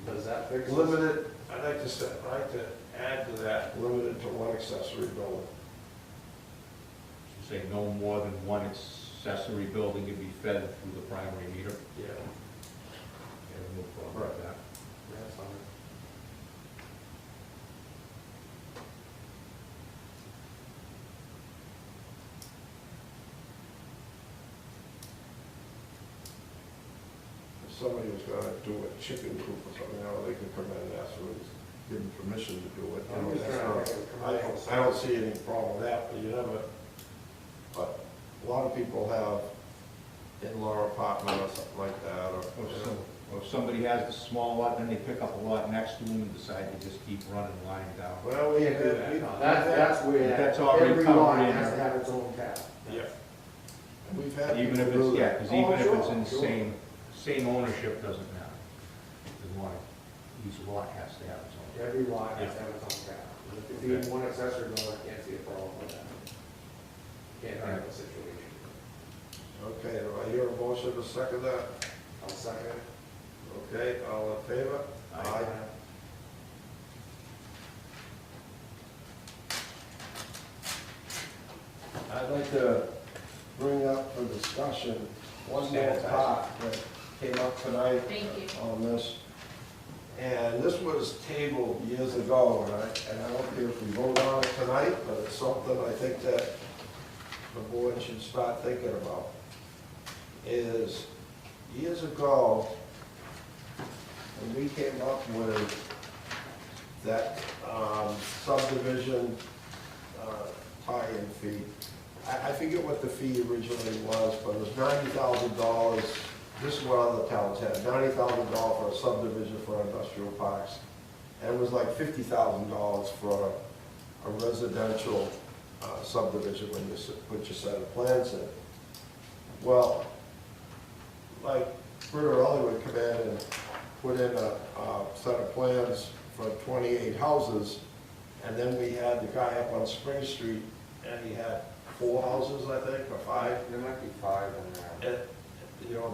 S2: Does that fix this?
S1: Limited, I'd like to add to that, limited to one accessory building.
S7: Say no more than one accessory building can be fed through the primary meter.
S1: Yeah.
S7: Yeah, no problem with that.
S2: That's fine.
S1: If somebody was gonna do a chicken coop or something, they could come in and ask for, give them permission to do it.
S2: I'm just
S1: That's
S2: trying to
S1: not-
S2: make it commercial.
S1: I don't see any problem with that, but you never, but a lot of people have in-law apartment or something like that, or,
S7: Or if somebody has a small lot, then they pick up a lot next to them and decide to just keep running line down.
S1: well, we had,
S2: That's where,
S7: That's already
S2: every
S7: covered
S2: lot
S7: in
S2: has
S7: there.
S2: to have its own tap.
S1: yeah. We've had
S7: Even if
S1: people
S7: it's,
S1: do
S7: yeah,
S1: that.
S7: because
S2: Oh,
S7: even if it's
S2: sure,
S7: in the
S2: sure.
S7: same ownership, doesn't matter. As long as each lot has to have its own.
S2: Every lot has to have its own tap. If you have one accessory building, I can't see a problem with that. Can't have a situation.
S1: Okay, do I hear a motion to second that?
S2: I'll second it.
S1: Okay, all in favor?
S7: Aye.
S1: I'd like to bring up for discussion one more part that came up tonight
S4: Thank you.
S1: on this. And this was tabled years ago, and I don't care if we vote on it tonight, but it's something I think that the board should start thinking about. Is years ago, when we came up with that subdivision tie-in fee, I forget what the fee originally was, but it was $90,000. This is what other towns had, $90,000 for a subdivision for industrial parks. And it was like $50,000 for a residential subdivision when you put your set of plans in. Well, like Britta Early would come in and put in a set of plans for 28 houses, and then we had the guy up on Spring Street, and he had 4 houses, I think, or 5.
S5: There might be 5 in there.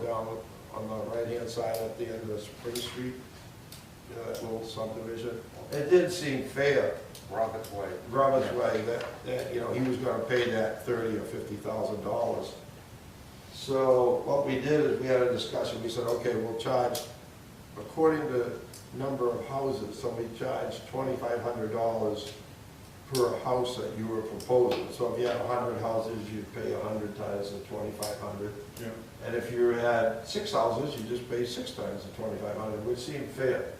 S1: Down on the right-hand side at the end of Spring Street, that little subdivision. It didn't seem fair,
S5: Robert's Way.
S1: Robert's Way, that he was gonna pay that $30,000 or $50,000. So what we did is we had a discussion, we said, okay, we'll charge, according to number of houses, so we charged $2,500 per house that you were proposing. So if you had 100 houses, you'd pay 100 times the 2,500.
S7: Yeah.
S1: And if you had 6 houses, you just pay 6 times the 2,500, which seemed fair.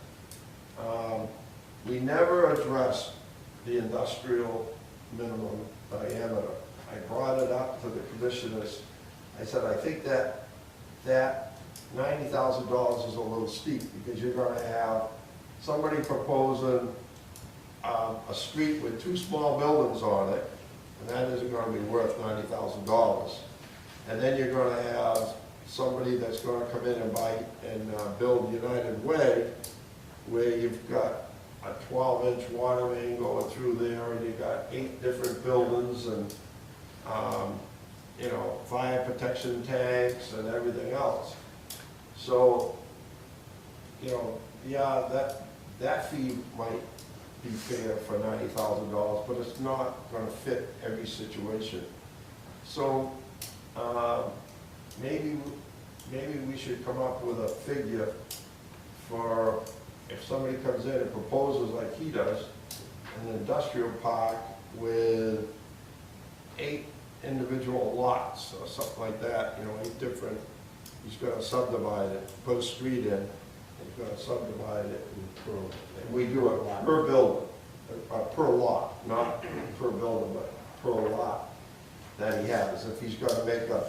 S1: We never addressed the industrial minimum diameter. I brought it up to the commissioners. I said, I think that $90,000 is a little steep, because you're gonna have somebody proposing a street with 2 small buildings on it, and that isn't gonna be worth $90,000. And then you're gonna have somebody that's gonna come in and buy and build United Way, where you've got a 12-inch water main going through there, and you've got 8 different buildings, and fire protection tanks and everything else. So, yeah, that fee might be fair for $90,000, but it's not gonna fit every situation. So, maybe we should come up with a figure for, if somebody comes in and proposes like he does, an industrial park with 8 individual lots or something like that, 8 different, he's gonna subdivide it, put a street in, he's gonna subdivide it, and we do it per building, per lot, not per building, but per lot that he has. If he's gonna make a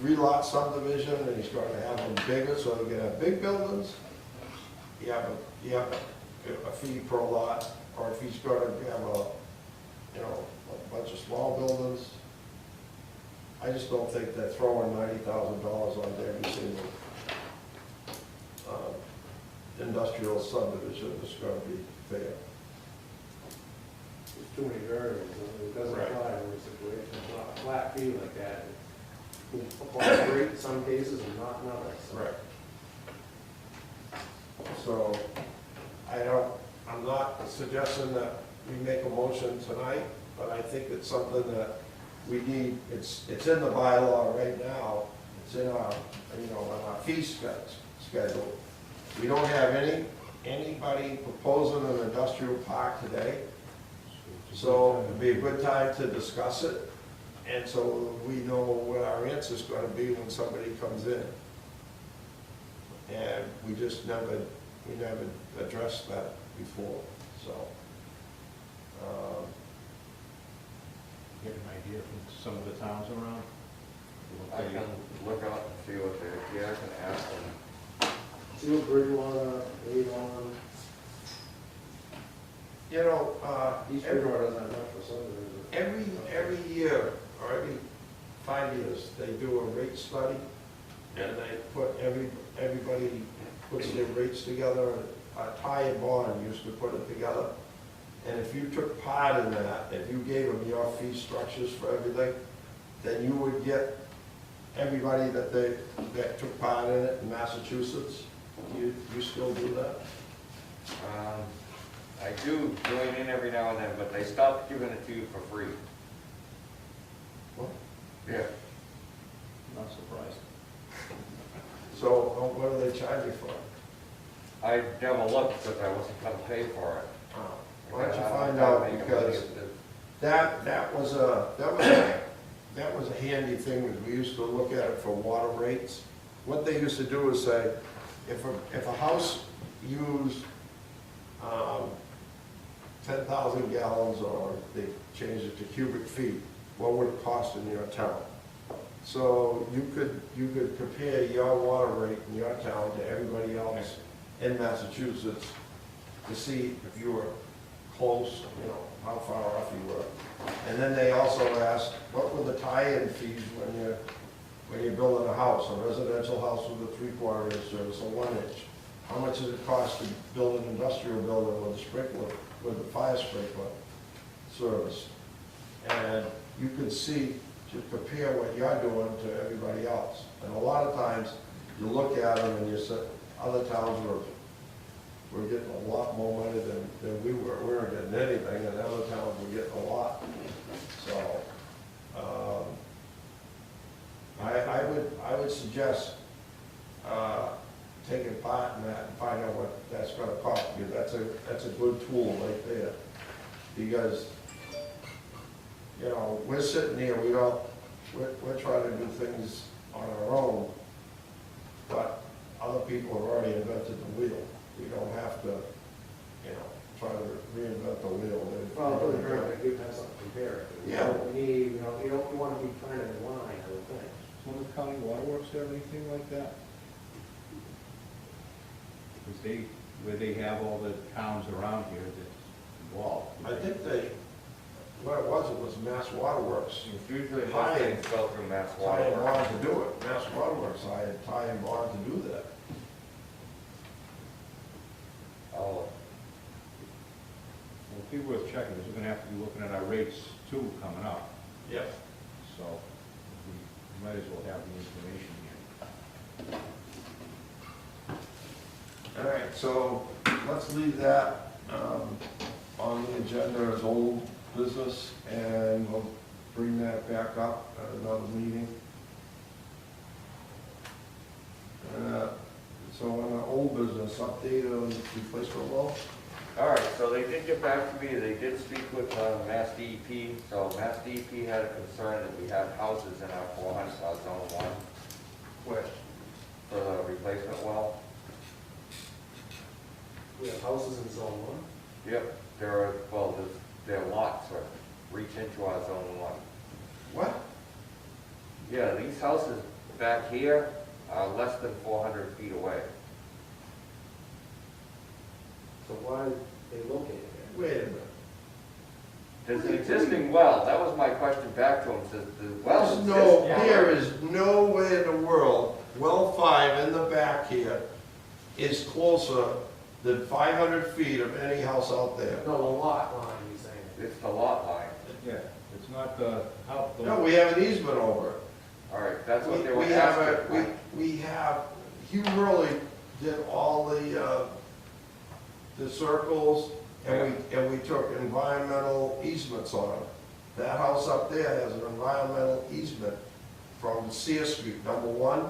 S1: 3-lot subdivision, and he's gonna have them bigger, so he can have big buildings, you have a fee per lot, or if he's gonna have a, you know, a bunch of small buildings. I just don't think that throwing $90,000 onto every single industrial subdivision is gonna be fair.
S2: There's too many variables, it doesn't
S1: Right.
S2: apply to every situation, it's not a flat fee like that. It's applies great in some cases and not in others.
S1: Right. So, I'm not suggesting that we make a motion tonight, but I think it's something that we need, it's in the bylaw right now, it's in our, you know, in our fee schedule. We don't have anybody proposing an industrial park today, so it'd be a good time to discuss it, and so we know what our answer's gonna be when somebody comes in. And we just never addressed that before, so.
S7: Get an idea from some of the towns around.
S5: I can look up and see what they, yeah, I can ask them.
S2: See what Bridgewater, Avon,
S1: You know,
S2: East Bridgewater doesn't have much for subdivision.
S1: every year, or every 5 years, they do a rate study, and they put everybody puts their rates together. Ty and Bond used to put it together, and if you took part in that, if you gave them your fee structures for everything, then you would get everybody that took part in it in Massachusetts. You still do that?
S5: I do join in every now and then, but they stopped giving it to you for free.
S1: What?
S5: Yeah.
S7: Not surprised.
S1: So what do they charge you for it?
S5: I never looked because I wasn't gonna pay for it.
S1: Why don't you find out, because that was a handy thing, because we used to look at it for water rates. What they used to do is say, if a house used 10,000 gallons, or they changed it to cubic feet, what would it cost in your town? So you could compare your water rate in your town to everybody else in Massachusetts to see if you were close, you know, how far off you were. And then they also asked, what were the tie-in fees when you're building a house, a residential house with a 3/4 inch service, a 1 inch? How much does it cost to build an industrial building with a sprinkler, with a fire sprinkler service? And you can see, to compare what you're doing to everybody else. And a lot of times, you look at them and you say, other towns were getting a lot more money than we were. We weren't getting anything, and other towns were getting a lot. So, I would suggest taking part in that and find out what that's gonna cost, because that's a good tool right there. Because, you know, we're sitting here, we're trying to do things on our own, but other people have already invented the wheel. We don't have to, you know, try to reinvent the wheel.
S2: Well, it doesn't hurt to give that something to compare.
S1: Yeah.
S2: We need, you don't want to be kind of in line, I would think.
S7: Plymouth County Waterworks have anything like that? Because where they have all the towns around here that's involved.
S1: I think what it was Mass Waterworks.
S5: Usually most things go through Mass
S1: Ty and
S5: Water.
S1: Bond to do it. Mass Waterworks hired Ty and Bond to do that.
S5: Oh,
S7: Well, it'd be worth checking, because we're gonna have to be looking at our rates too coming up.
S1: Yep.
S7: So we might as well have the information here.
S1: All right, so let's leave that on the agenda as old business, and we'll bring that back up at another meeting. So on the old business, update on replacement well?
S5: all right, so they did get back to me, they did speak with Mass DEP, so Mass DEP had a concern that we had houses in our 400, zone 1.
S2: Where?
S5: For the replacement well.
S2: We have houses in zone 1.
S5: Yep, there are lots that reach into our zone 1.
S1: What?
S5: Yeah, these houses back here are less than 400 feet away.
S2: So why are they located there?
S1: Wait a minute.
S5: There's an existing well, that was my question back to him, says the well
S1: There's
S5: exists.
S1: no, there is no way in the world, well 5 in the back here is closer than 500 feet of any house out there.
S2: No, the lot line, he's saying.
S5: It's the lot line.
S7: Yeah, it's not the, how, the.
S1: No, we have an easement over it.
S5: All right, that's what they were
S1: We have
S5: asking.
S1: we have, Hugh really did all the circles, and we took environmental easements on it. That house up there has an environmental easement from Sear Street, number 1.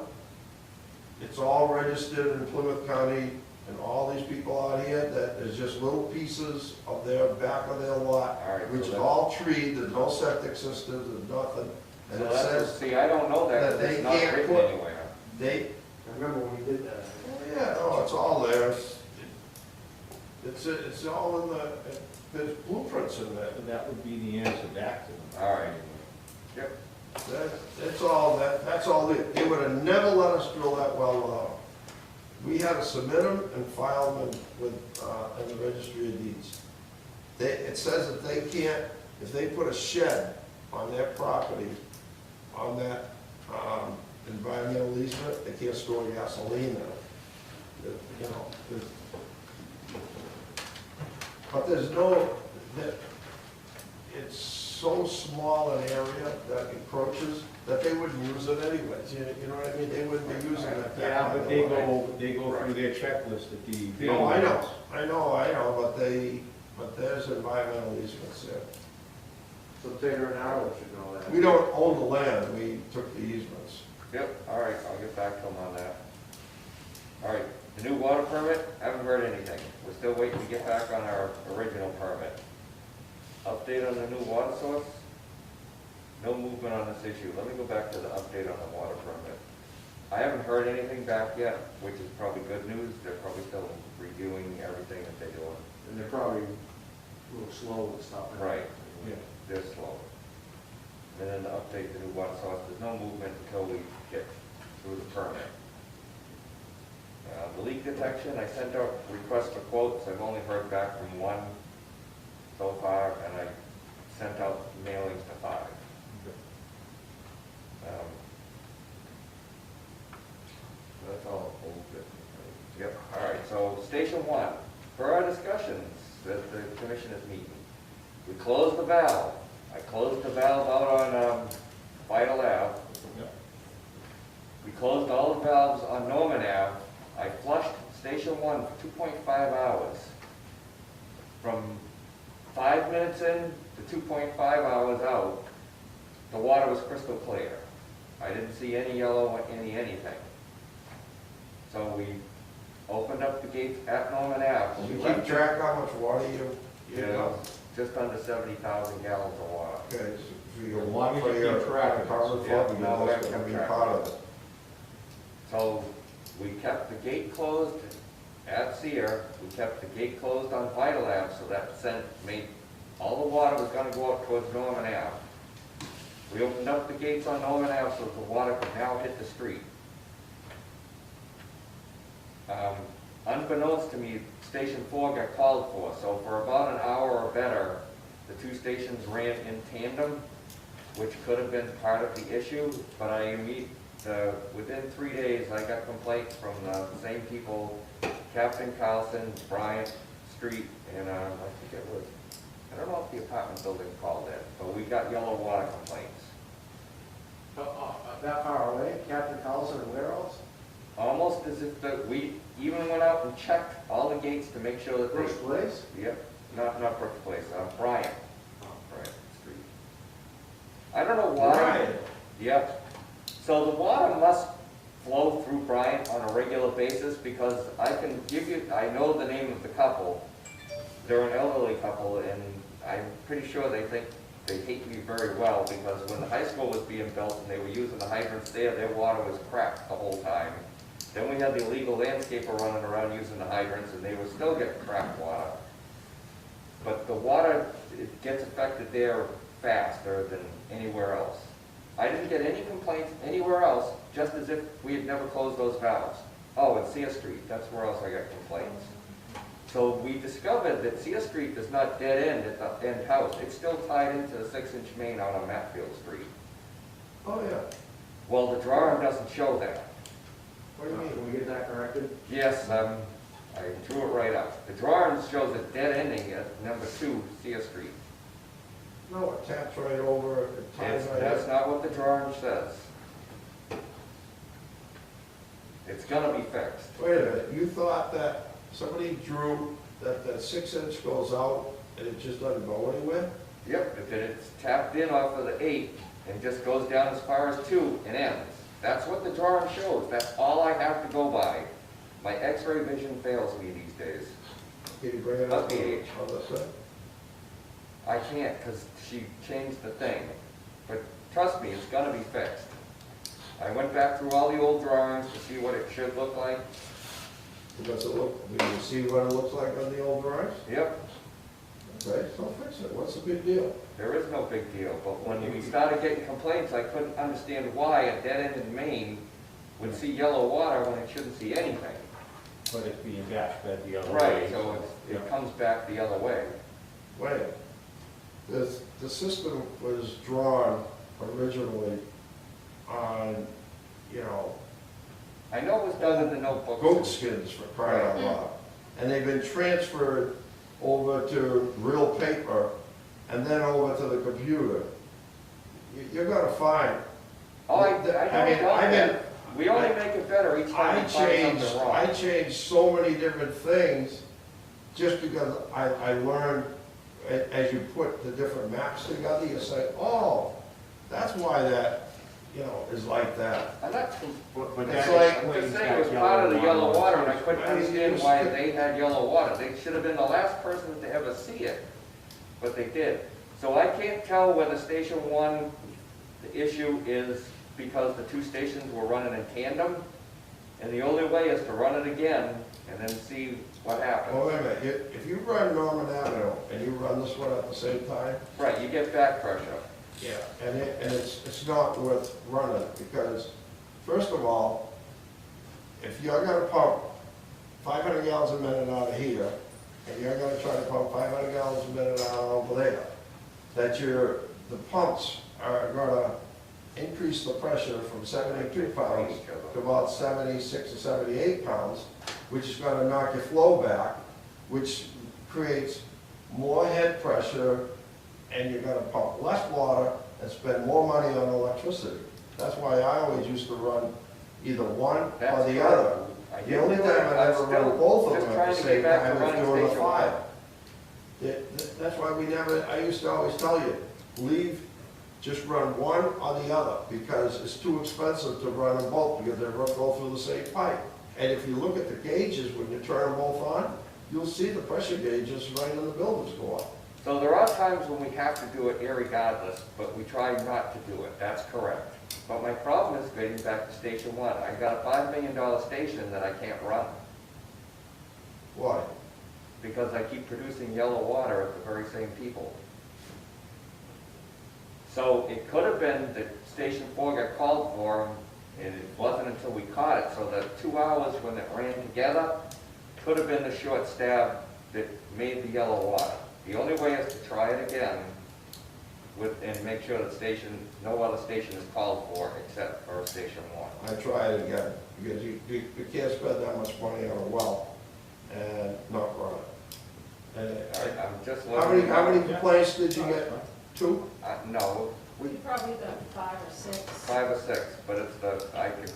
S1: It's all registered in Plymouth County, and all these people out here, that there's just little pieces of their back of their lot,
S5: All right, so
S1: which is
S5: that-
S1: all treed, there's no septic systems, there's nothing. And
S5: So
S1: it
S5: that's,
S1: says,
S5: see, I don't know that,
S1: that
S5: 'cause
S1: they
S5: it's not
S1: can't
S5: written
S1: put-
S5: anywhere.
S1: they,
S2: I remember when we did that.
S1: yeah, no, it's all there. It's all in there's blueprints in there.
S7: That would be the answer back to them.
S5: All right. Yep.
S1: That's all, they would have never let us drill that well without. We had to submit them and file them with, in the registry of deeds. It says that they can't, if they put a shed on their property, on that, environmental easement, they can't store gasoline in it. You know, but there's no, it's so small an area that encroaches that they wouldn't use it anyways, you know what I mean? They wouldn't be using it.
S7: Yeah, but they go through their checklist at the.
S1: No, I know, but there's environmental easements there.
S2: So Taylor and Arrow should know that.
S1: We don't own the land, we took the easements.
S5: Yep, all right, I'll get back to him on that. All right, the new water permit, haven't heard anything. We're still waiting to get back on our original permit. Update on the new water source? No movement on this issue. Let me go back to the update on the water permit. I haven't heard anything back yet, which is probably good news. They're probably still reviewing everything that they're doing.
S2: And they're probably a little slow with stuff.
S5: Right.
S7: Yeah.
S5: They're slow. And then to update the new water source, there's no movement until we get through the permit. The leak detection, I sent out requests for quotes. I've only heard back from 1 so far, and I sent out mailings to 5. That's all old business. Yep, all right, so Station 1, for our discussions at the commissioners meeting, we closed the valve. I closed the valve out on Vital Ave.
S7: Yep.
S5: We closed all the valves on Norman Ave. I flushed Station 1 for 2.5 hours. From 5 minutes in to 2.5 hours out, the water was crystal clear. I didn't see any yellow, anything. So we opened up the gates at Norman Ave.
S1: You
S5: We
S1: keep
S5: left-
S1: track how much water you
S5: Yeah,
S1: got?
S5: just under 70,000 gallons of water.
S1: Okay, so your
S7: As long as you
S1: for your
S7: keep track of it.
S1: carbon
S5: Yeah,
S1: footprint,
S5: no,
S1: that's
S5: I
S1: gonna
S5: kept
S1: be
S5: track
S1: part
S5: of
S1: of it.
S5: So we kept the gate closed at Sear, we kept the gate closed on Vital Ave, so that made, all the water was gonna go up towards Norman Ave. We opened up the gates on Norman Ave so that the water could now hit the street. Unbeknownst to me, Station 4 got called for, so for about an hour or better, the 2 stations ran in tandem, which could have been part of the issue, but within 3 days, I got complaints from the same people, Captain Carlson, Bryant Street, and I think it was, I don't know if the apartment building called it, but we got yellow water complaints.
S2: That far away, Captain Carlson and where else?
S5: Almost as if we even went out and checked all the gates to make sure that
S2: Brooks Place?
S5: Yep, not Brooks Place, Bryant. Bryant Street. I don't know why.
S1: Right.
S5: Yep. So the water must flow through Bryant on a regular basis because I can give you, I know the name of the couple. They're an elderly couple and I'm pretty sure they think they hate me very well because when the high school was being built and they were using the hydrants there, their water was cracked the whole time. Then we had the illegal landscaper running around using the hydrants and they were still getting cracked water. But the water, it gets affected there faster than anywhere else. I didn't get any complaints anywhere else, just as if we had never closed those valves. Oh, and Sear Street, that's where else I got complaints. So we discovered that Cedar Street does not dead end at the end house. It's still tied into the 6-inch main out on Matfield Street.
S1: Oh, yeah.
S5: Well, the drawing doesn't show that.
S1: What do you mean?
S2: Can we get that corrected?
S5: Yes, I drew it right up. The drawing shows a dead ending at number 2 Cedar Street.
S1: No, it taps right over, it ties right
S5: That's
S1: in.
S5: not what the drawing says. It's gonna be fixed.
S1: Wait a minute, you thought that somebody drew that 6-inch goes out and it just doesn't go anywhere?
S5: Yep, but then it's tapped in off of the 8 and just goes down as far as 2 and ends. That's what the drawing shows. That's all I have to go by. My X-ray vision fails me these days.
S1: Can you bring it up
S5: Must be
S1: on this side?
S5: I can't because she changed the thing. But trust me, it's gonna be fixed. I went back through all the old drawings to see what it should look like.
S1: Does it look, do you see what it looks like on the old drawings?
S5: Yep,
S1: Okay, so fix it, what's the big deal?
S5: there is no big deal. But when we started getting complaints, I couldn't understand why a dead end in Maine would see yellow water when it shouldn't see anything.
S7: But it's being dash fed the other way.
S5: Right, so it comes back the other way.
S1: Wait, the system was drawn originally on, you know,
S5: I know it was done in the notebook.
S1: goat skins for crying out loud. And they've been transferred over to real paper and then over to the computer. You're gonna find.
S5: Oh, I
S1: mean,
S5: don't
S1: I've
S5: know.
S1: been-
S5: We only make it better each time we find something wrong.
S1: I changed so many different things just because I learned, as you put the different maps together, you say, oh, that's why that, you know, is like that.
S5: I'm not,
S7: But
S1: It's
S7: that
S1: like-
S5: I'm
S7: explains
S5: just saying
S7: that
S5: it was part of the yellow
S7: on
S5: water and I
S7: the
S5: couldn't
S1: I mean,
S5: understand
S1: you
S5: why
S1: just-
S5: they had yellow water. They should have been the last person to ever see it, but they did. So I can't tell whether Station 1, the issue is because the 2 stations were running in tandem, and the only way is to run it again and then see what
S1: Well,
S5: happens.
S1: wait a minute, if you run Norman Avenue and you run this one at the same time,
S5: Right, you get back pressure.
S1: yeah, and it's not worth running, because, first of all, if you're gonna pump 500 gallons a minute out of here, and you're gonna try to pump 500 gallons a minute out over there, that the pumps are gonna increase the pressure from 72 pounds to about 76 or 78 pounds, which is gonna knock your flow back, which creates more head pressure, and you're gonna pump less water and spend more money on electricity. That's why I always used to run either one or
S5: That's
S1: the
S5: correct.
S1: other.
S5: I
S1: The
S5: did
S1: only
S5: do
S1: time
S5: it.
S1: I
S5: I'm
S1: ever
S5: still
S1: run both of
S5: just
S1: them
S5: trying
S1: at the
S5: to get
S1: same
S5: back to
S1: time was
S5: running
S1: doing the
S5: Station
S1: fire.
S5: 1.
S1: That's why we never, I used to always tell you, just run one or the other, because it's too expensive to run them both, because they go through the same pipe. And if you look at the gauges, when you turn them both on, you'll see the pressure gauges right in the buildings go up.
S5: So there are times when we have to do it irregardless, but we try not to do it, that's correct. But my problem is getting back to Station 1. I got a $5 million station that I can't run,
S1: Why?
S5: because I keep producing yellow water at the very same people. So it could have been that Station 4 got called for, and it wasn't until we caught it. So the 2 hours when it ran together could have been the short stab that made the yellow water. The only way is to try it again and make sure that no other station is called for except for Station 1.
S1: I try it again, because you can't spend that much money on a well and not run it. And
S5: I'm just
S1: how many complaints did you get? 2?
S5: No,
S4: We probably got 5 or 6.
S5: 5 or 6, but it's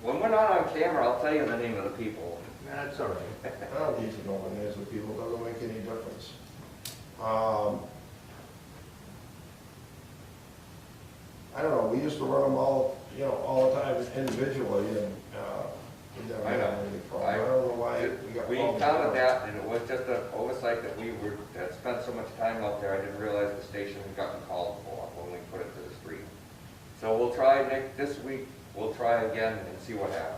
S5: when we're not on camera, I'll tell you the name of the people.
S7: That's all right.
S1: I don't need to know the names of people, doesn't make any difference. I don't know, we used to run them all, all the time individually, and we never
S5: I
S1: had
S5: know.
S1: any problem. I don't know why we got
S5: We
S1: problems.
S5: encountered that, and it was just an oversight that had spent so much time out there, I didn't realize the station had gotten called for when we put it to the street. So we'll try this week, we'll try again and see what happens.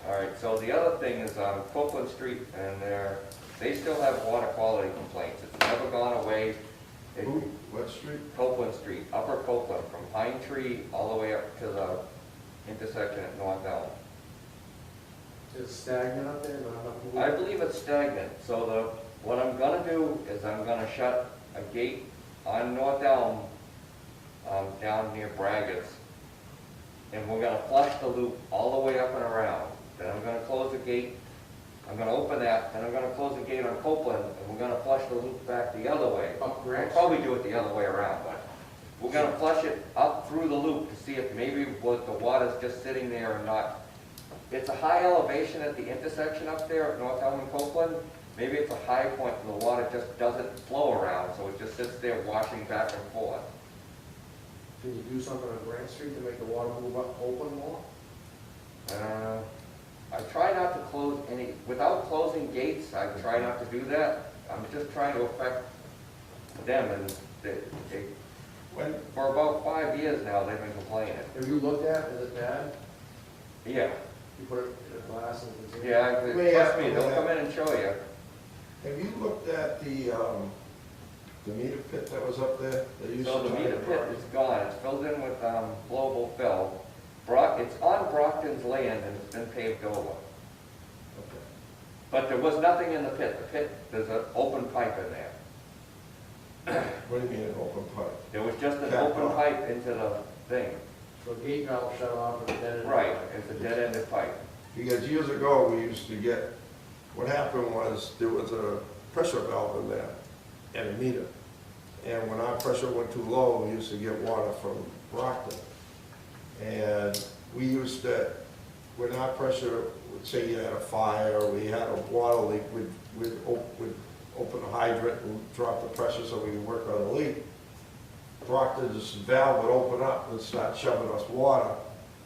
S5: All right, so the other thing is on Copeland Street, and they still have water quality complaints. It's never gone away.
S1: Who? What street?
S5: Copeland Street, Upper Copeland, from Pine Tree all the way up to the intersection at North Elm.
S2: It's stagnant up there, not enough movement?
S5: I believe it's stagnant, so what I'm gonna do is I'm gonna shut a gate on North Elm, down near Braggart's, and we're gonna flush the loop all the way up and around. Then I'm gonna close the gate, I'm gonna open that, then I'm gonna close the gate on Copeland, and we're gonna flush the loop back the other way.
S2: Up
S5: We'll
S2: Grant
S5: probably do it the other way around, but we're gonna flush it up through the loop to see if maybe what the water's just sitting there and not. It's a high elevation at the intersection up there at North Elm and Copeland. Maybe it's a high point and the water just doesn't flow around, so it just sits there washing back and forth.
S2: Can you do something on Grant Street to make the water move up open more?
S5: I try not to close any, without closing gates, I try not to do that. I'm just trying to affect them, and for about 5 years now, they've been complaining.
S2: Have you looked at, is it bad?
S5: Yeah,
S2: You put it in a glass and it's.
S5: yeah, trust me, they'll come in and show you.
S1: Have you looked at the meter pit that was up there? They used
S5: So
S1: to
S5: the
S1: tie
S5: meter
S1: it
S5: pit
S1: around?
S5: is gone, it's filled in with flowable fill. It's on Brockton's land and it's been paved over.
S1: Okay.
S5: But there was nothing in the pit. The pit, there's an open pipe in there.
S1: What do you mean an open pipe?
S5: There was just an
S1: Cap
S5: open
S1: off.
S5: pipe into the thing.
S2: So gate valve shut off and then.
S5: Right, it's a dead-ended pipe.
S1: Because years ago, we used to get, what happened was, there was a pressure valve in there and a meter. And when our pressure went too low, we used to get water from Brockton. And we used to, when our pressure, say you had a fire, we had a water leak, we'd open a hydrant and drop the pressure so we could work on the leak. Brockton's valve would open up and start shoving us water,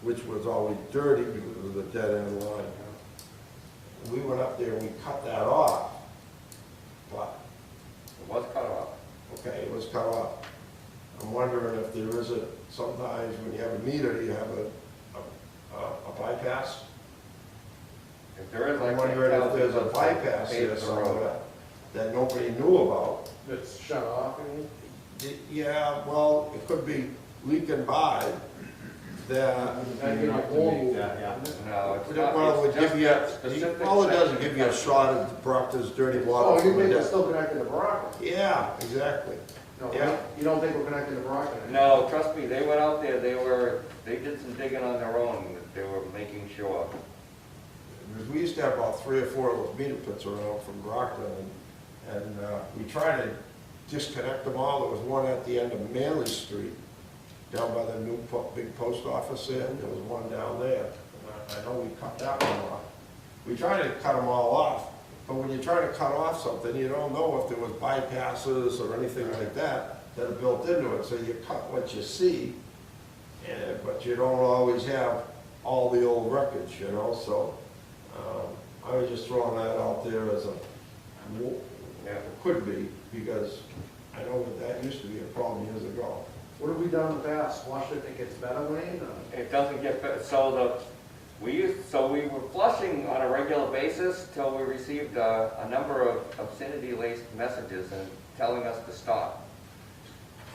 S1: which was always dirty because of the dead end line. We went up there and we cut that off, but,
S5: It was cut off.
S1: okay, it was cut off. I'm wondering if there is a, sometimes when you have a meter, you have a bypass?
S5: If there is, I
S1: I'm
S5: can't
S1: wondering
S5: tell
S1: if there's a
S5: because
S1: bypass
S5: paved
S1: there
S5: the
S1: somewhere
S5: road.
S1: that nobody knew about.
S2: It's shut off, I mean?
S1: Yeah, well, it could be leaking by that.
S2: That'd give you
S7: Enough to
S2: more
S7: make
S2: movement.
S7: that, yeah.
S5: No, it's
S1: Well, it
S5: not,
S1: would
S5: it's
S1: give
S5: just
S1: you,
S5: that specific
S1: all it does is
S5: section
S1: give you a
S5: comes-
S1: shot at Brockton's dirty water.
S2: Oh, you
S1: from
S2: think
S1: the
S2: it's still connected to Brockton?
S1: Yeah, exactly.
S2: No,
S1: Yeah.
S2: you don't think we're connected to Brockton?
S5: No, trust me, they went out there, they did some digging on their own, they were making sure.
S1: Because we used to have about 3 or 4 of those meter pits around from Brockton, and we tried to disconnect them all. There was one at the end of Manley Street, down by the new big post office there. There was one down there. And I know we cut that one off. We tried to cut them all off, but when you try to cut off something, you don't know if there was bypasses or anything like that that are built into it. So you cut what you see, but you don't always have all the old wreckage, you know, so I was just throwing that out there as a,
S5: Yeah.
S1: it could be, because I know that used to be a problem years ago.
S2: What have we done in the past? Flushed it, think it's better, Wayne?
S5: It doesn't get, so we were flushing on a regular basis till we received a number of obscenity-laced messages and telling us to stop.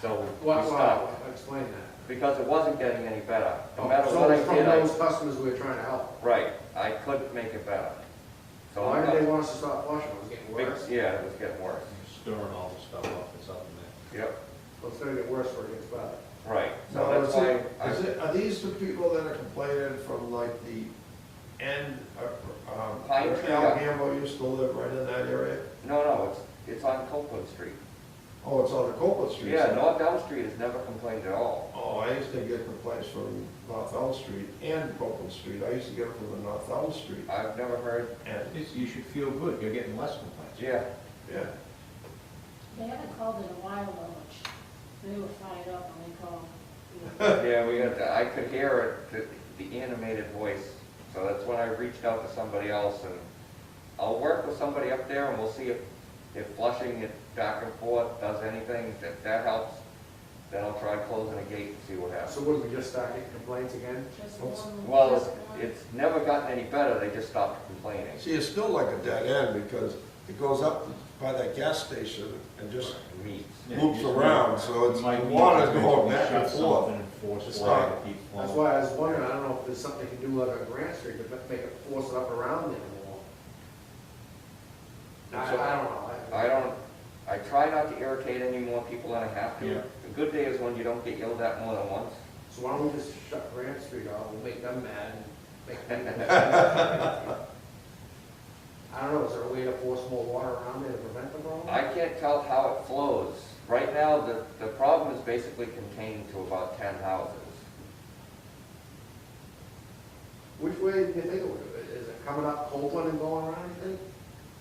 S5: So we stopped,
S2: Explain that.
S5: because it wasn't getting any better. No matter what I
S2: So from
S5: did,
S2: those customers we were trying to help.
S5: right, I couldn't make it better. So
S2: Why
S5: I'm
S2: did they
S5: not-
S2: want us to stop flushing? It was getting worse?
S5: Yeah, it was getting worse.
S7: Stirring all the stuff off that's up in there.
S5: Yep,
S2: So it's gonna get worse before it gets better.
S5: right. So
S1: Now,
S5: that's why,
S1: are these the people that are complaining from like the end,
S5: Pine
S1: where
S5: Tree,
S1: Al
S5: yeah.
S1: Gamble used to live, right in that area?
S5: no, it's on Copeland Street.
S1: Oh, it's on the Copeland Street
S5: Yeah,
S1: side.
S5: North Elm Street has never complained at all.
S1: Oh, I used to get complaints from North Elm Street and Copeland Street. I used to get them from the North Elm Street.
S5: I've never heard,
S1: And,
S7: You should feel good, you're getting less complaints.
S5: yeah,
S1: yeah,
S4: They haven't called in a while though, much. They were fired up when they called.
S5: yeah, I could hear it, the animated voice. So that's when I reached out to somebody else, and I'll work with somebody up there and we'll see if flushing it back and forth does anything. If that helps, then I'll try closing a gate and see what happens.
S2: So what, did we just start getting complaints again?
S4: Just
S1: What's-
S4: one.
S5: Well,
S4: just one.
S5: it's never gotten any better, they just stopped complaining.
S1: see, it's still like a dead end because it goes up by that gas station and just
S5: Meets.
S1: loops around, so it's,
S7: Might
S1: the
S7: need
S1: water's
S7: to
S1: going back and
S7: shut
S1: forth.
S7: something and force
S1: It's
S7: water
S1: not-
S7: to keep
S2: That's
S7: flowing.
S2: why I was wondering, I don't know if there's something they can do like a Grant Street to make it force it up around there more. I don't know.
S5: I try not to irritate any more people than I have to.
S7: Yeah.
S5: The good day is when you don't get yelled at more than once.
S2: So why don't we just shut Grant Street off, we'll make them mad and make them. I don't know, is there a way to force more water around there to prevent the problem?
S5: I can't tell how it flows. Right now, the problem is basically contained to about 10 houses.
S2: Which way do you think it would, is it coming up Copeland and going around, you think?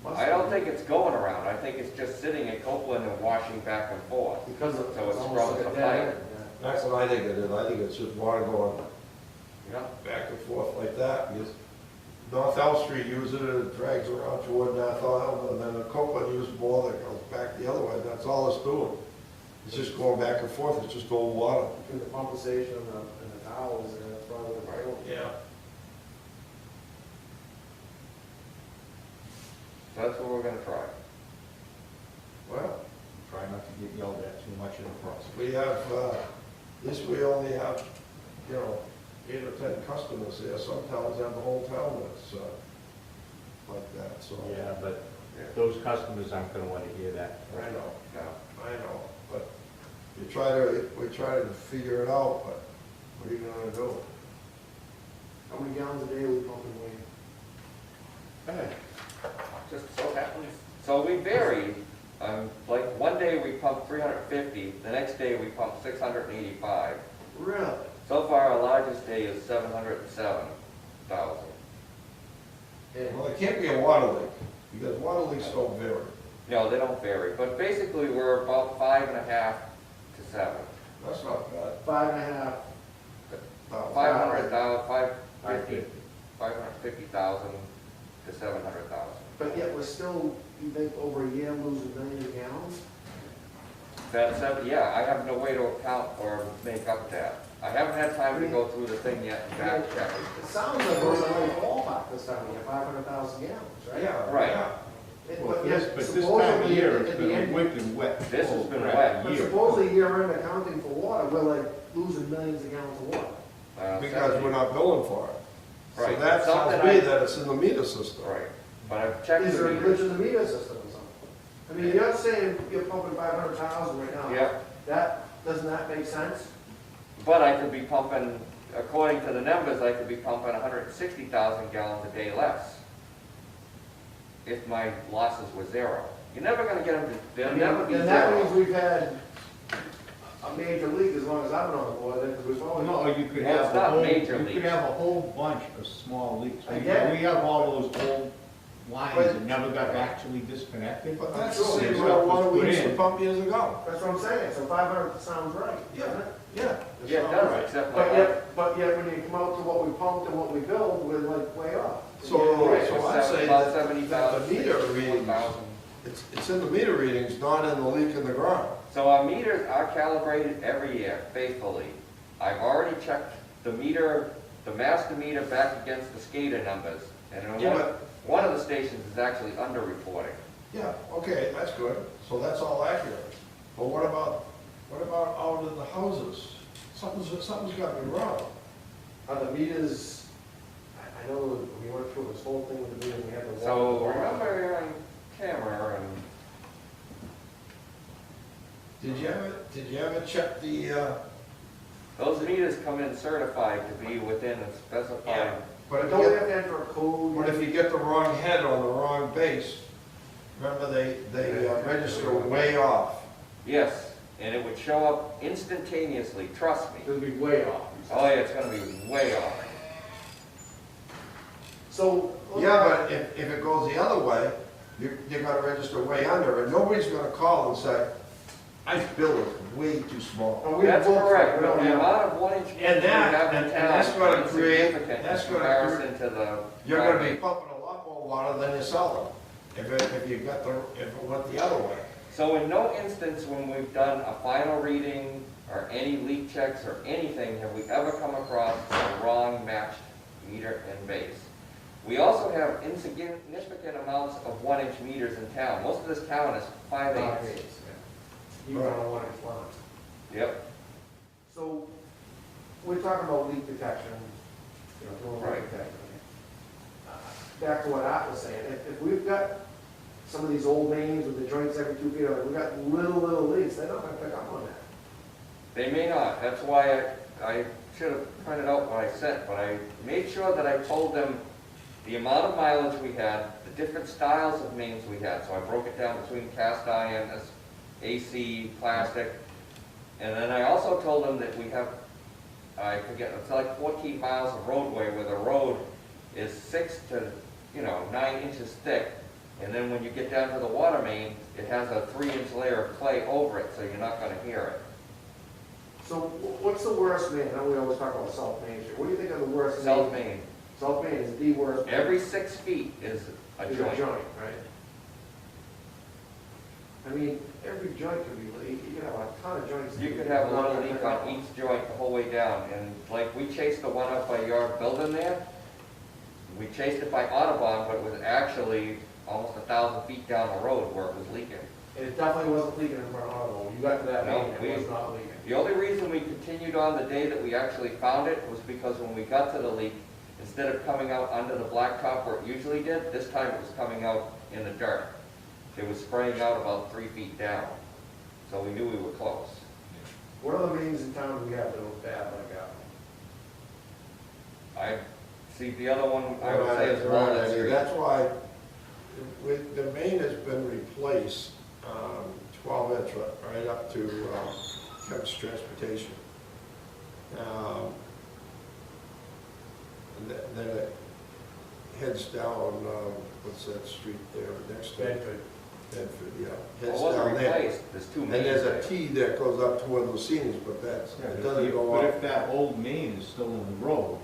S2: Must
S5: I don't
S2: be.
S5: think it's going around. I think it's just sitting at Copeland and washing back and forth.
S2: Because of,
S5: So
S2: it's
S5: it's
S2: almost
S5: from
S2: like a
S5: the
S2: dead
S5: pipe.
S2: end, yeah.
S1: That's what I think it is, I think it's just water going
S5: Yeah.
S1: back and forth like that. Because North Elm Street uses it, it drags around toward North Elm, and then the Copeland uses more that goes back the other way, that's all it's doing. It's just going back and forth, it's just old water.
S2: Between the pump station and the towers, and that's probably what they're doing.
S1: Yeah.
S5: So that's what we're gonna try.
S1: Well,
S7: Try not to get yelled at too much in the process.
S1: we have, at least we only have, 8 or 10 customers here. Some towns have the whole town that's, like that, so.
S7: Yeah, but
S5: Yeah.
S7: those customers aren't gonna wanna hear that.
S1: I know,
S5: No.
S1: I know, but we try to figure it out, but what are you gonna do?
S2: How many gallons a day are we pumping, Wayne?
S5: Just so happens. So we vary. Like one day we pump 350, the next day we pump 685.
S2: Really?
S5: So far, our largest day is 707,000.
S2: And
S1: Well, it can't be a water leak, because water leaks don't vary.
S5: No, they don't vary, but basically we're about 5.5 to 7.
S1: That's not bad.
S2: 5.5,
S5: 500,000, 550,000 to 700,000.
S2: but yet we're still, you think, over a year losing millions of gallons?
S5: That's, yeah, I have no way to account or make up that. I haven't had time to go through the thing yet and back check
S2: It
S5: it.
S2: sounds like we're in the right ballpark this time of year, 500,000 gallons, right?
S1: Yeah.
S5: Right.
S1: yeah.
S7: Well,
S2: But yet
S7: but this time of
S2: supposedly
S7: year,
S2: at
S7: it's
S2: the
S7: been a
S2: end,
S7: wicked wet.
S5: This has
S7: cold
S5: been
S7: crap
S5: wet.
S2: but
S7: year.
S2: supposedly year-end accounting for water, we're like losing millions of gallons of water.
S1: Because we're not billing for it. So
S5: Right.
S1: that tells
S5: Something
S1: me
S5: I-
S1: that it's in the meter system.
S5: Right, but I've checked
S2: Is
S5: the
S2: there a
S5: meters.
S2: glitch in the meter system or something? I mean, you're saying you're pumping 500,000 right now.
S5: Yeah,
S2: Doesn't that make sense?
S5: but I could be pumping, according to the numbers, I could be pumping 160,000 gallons a day less if my losses were 0. You're never gonna get them to, they'll never be
S2: Then that means
S5: 0.
S2: we've had a major leak as long as I've been on the board, because we've always.
S7: No, you could
S5: Well,
S7: have
S5: it's
S7: a
S5: not
S7: whole,
S5: major
S7: you could
S5: leaks.
S7: have a whole bunch of small leaks.
S2: I get it.
S7: We have all those old lines
S2: But-
S7: that never got actually disconnected.
S1: But that's
S2: Sure.
S1: the same
S7: Stuff
S1: amount of water
S7: was
S1: we
S7: put
S1: used to
S7: in.
S1: pump years ago.
S2: That's what I'm saying, so 500 sounds right, doesn't it?
S1: Yeah.
S5: Yeah, it does, except
S2: But
S5: like,
S2: yet when you come out to what we pumped and what we built, we're like way off.
S1: So I say
S5: about
S1: that
S5: 70,000,
S1: the meter readings,
S5: 61,000.
S1: it's in the meter readings, not in the leak in the ground.
S5: So our meters are calibrated every year faithfully. I've already checked the meter, the master meter back against the SCADA numbers. And in
S1: Yeah, but-
S5: one of the stations is actually underreporting.
S1: Yeah, okay, that's good, so that's all accurate. But what about out in the houses? Something's got to be wrong.
S2: Are the meters, I know we went through this whole thing with the meters, we had the.
S5: So
S2: water-
S5: remember you're on camera and
S1: Did you ever check the,
S5: those meters come in certified to be within a specified.
S1: but
S2: But
S1: if
S2: don't
S1: you
S2: we
S1: get,
S2: have to enter a code?
S1: but if you get the wrong head on the wrong base, remember they register way off.
S5: Yes, and it would show up instantaneously, trust me.
S2: It'll be way off.
S5: Oh yeah, it's gonna be way off.
S2: So.
S1: Yeah, but if it goes the other way, you're gonna register way under, and nobody's gonna call and say, I bill is way too small.
S2: Are we
S5: That's
S2: both-
S5: correct,
S2: we
S5: but
S2: don't
S5: the
S2: have-
S5: amount of 1-inch meters we have in
S1: and that's
S5: town
S1: gonna
S5: is
S1: create-
S5: insignificant
S1: that's
S5: in
S1: gonna
S5: comparison to the.
S1: You're gonna be pumping a lot more water than you're selling, if it went the other way.
S5: So in no instance when we've done a final reading or any leak checks or anything, have we ever come across a wrong matched meter and base. We also have insignificant amounts of 1-inch meters in town. Most of this town is 5/8.
S2: You run a 1-inch line.
S5: Yep,
S2: So, we're talking about leak detection, doing
S5: Right.
S2: leak detection. Back to what Art was saying, if we've got some of these old mains with the joints every 2 feet, we've got little leaks, they're not gonna pick up on that.
S5: they may not. That's why I should have printed out what I sent, but I made sure that I told them the amount of mileage we had, the different styles of mains we had. So I broke it down between cast iron, AC, plastic. And then I also told them that we have, I forget, it's like 14 miles of roadway where the road is 6 to 9 inches thick. And then when you get down to the water main, it has a 3-inch layer of clay over it, so you're not gonna hear it.
S2: So what's the worst main? I know we always talk about South Main Street. What do you think of the worst main?
S5: South Main,
S2: South Main is the worst. main.
S5: every 6 feet is a
S2: Is
S5: joint.
S2: right? I mean, every joint could be leaky. You could have a ton of joints.
S5: You could have a little leak on each joint the whole way down, and like, we chased the one up by your building there. We chased it by Audubon, but it was actually almost 1,000 feet down the road where it was leaking.
S2: And it definitely wasn't leaking in front of Auto. You got to that
S5: No,
S2: main, it was not leaking.
S5: The only reason we continued on the day that we actually found it was because when we got to the leak, instead of coming out under the blacktop where it usually did, this time it was coming out in the dirt. It was spraying out about 3 feet down, so we knew we were close.
S2: What other mains in town do we have that look bad like that?
S5: I see the other one, I would say is Walnut Street.
S1: That's why, the main has been replaced, 12 inch right up to Kemp's Transportation. And then it heads down, what's that street there, next to
S2: Bedford.
S1: Bedford, yeah.
S5: Well,
S1: Heads
S5: it wasn't
S1: down there.
S5: replaced, there's 2
S1: And
S5: mains
S1: there's
S5: there.
S1: a T that goes up toward Lucini's, but that's, it doesn't go
S7: But
S1: up.
S7: if that old main is still in the road,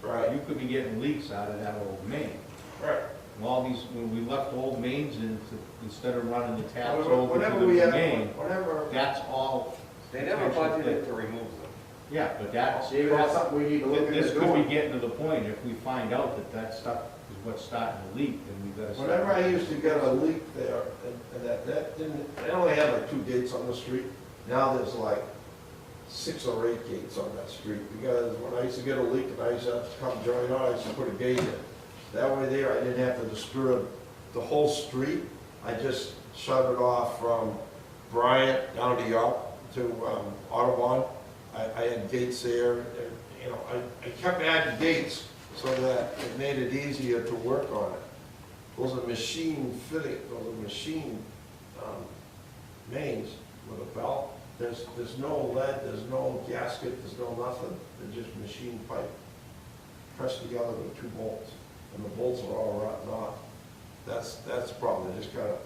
S1: Right,
S7: you could be getting leaks out of that old main.
S1: right.
S7: And all these, when we left old mains in, instead of running the taps
S1: Whenever
S7: over to
S1: we
S7: the
S1: have,
S7: main,
S1: whenever,
S7: that's all,
S5: They never budgeted to remove them.
S7: yeah, but that's,
S2: Maybe that's something we need to look
S7: this
S2: into
S7: could be
S2: doing.
S7: getting to the point, if we find out that that stuff is what's starting to leak, then we gotta start.
S1: whenever I used to get a leak there, and that didn't, they only had like 2 gates on the street. Now there's like 6 or 8 gates on that street, because when I used to get a leak and I used to have to come join on, I used to put a gate in. That way there, I didn't have to disturb the whole street. I just shut it off from Bryant down to York to Audubon. I had gates there, and, I kept adding gates so that it made it easier to work on it. Those are machine fitting, those are machine mains with a belt. There's no lead, there's no gasket, there's no nothing. They're just machine pipe pressed together with 2 bolts, and the bolts are all rotten off. That's the problem. They just kind of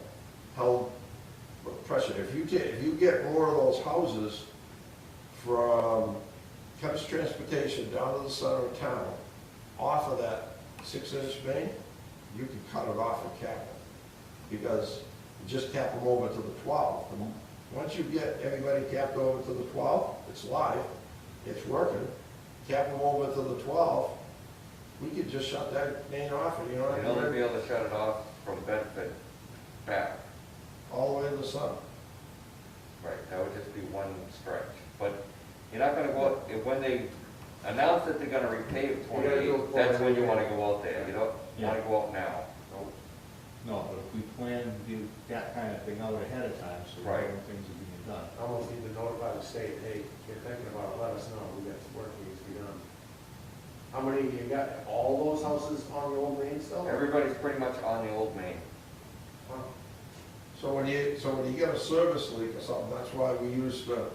S1: held with pressure. If you get more of those houses from Kemp's Transportation down to the center of town, off of that 6-inch main, you can cut it off and cap it, because you just cap them over to the 12. And once you get everybody capped over to the 12, it's live, it's working. Cap them over to the 12, we could just shut that main off, and you know what I
S5: You'd
S1: mean?
S5: only be able to shut it off from Bedford back.
S1: All the way to the sun.
S5: Right, that would just be one stretch. But you're not gonna go, when they announce that they're gonna repave
S2: You gotta go
S5: 28, that's when you
S2: forward.
S5: wanna go out there. You don't wanna go out now.
S7: No, but if we plan to do that kind of thing out ahead of time, so we know
S5: Right.
S7: when things are being done.
S2: I almost need to notify the state, hey, if you're thinking about it, let us know, we got some work needs to be done. How many, you got all those houses on the old main still?
S5: Everybody's pretty much on the old main.
S2: Wow.
S1: So when you get a service leak or something, that's why we used to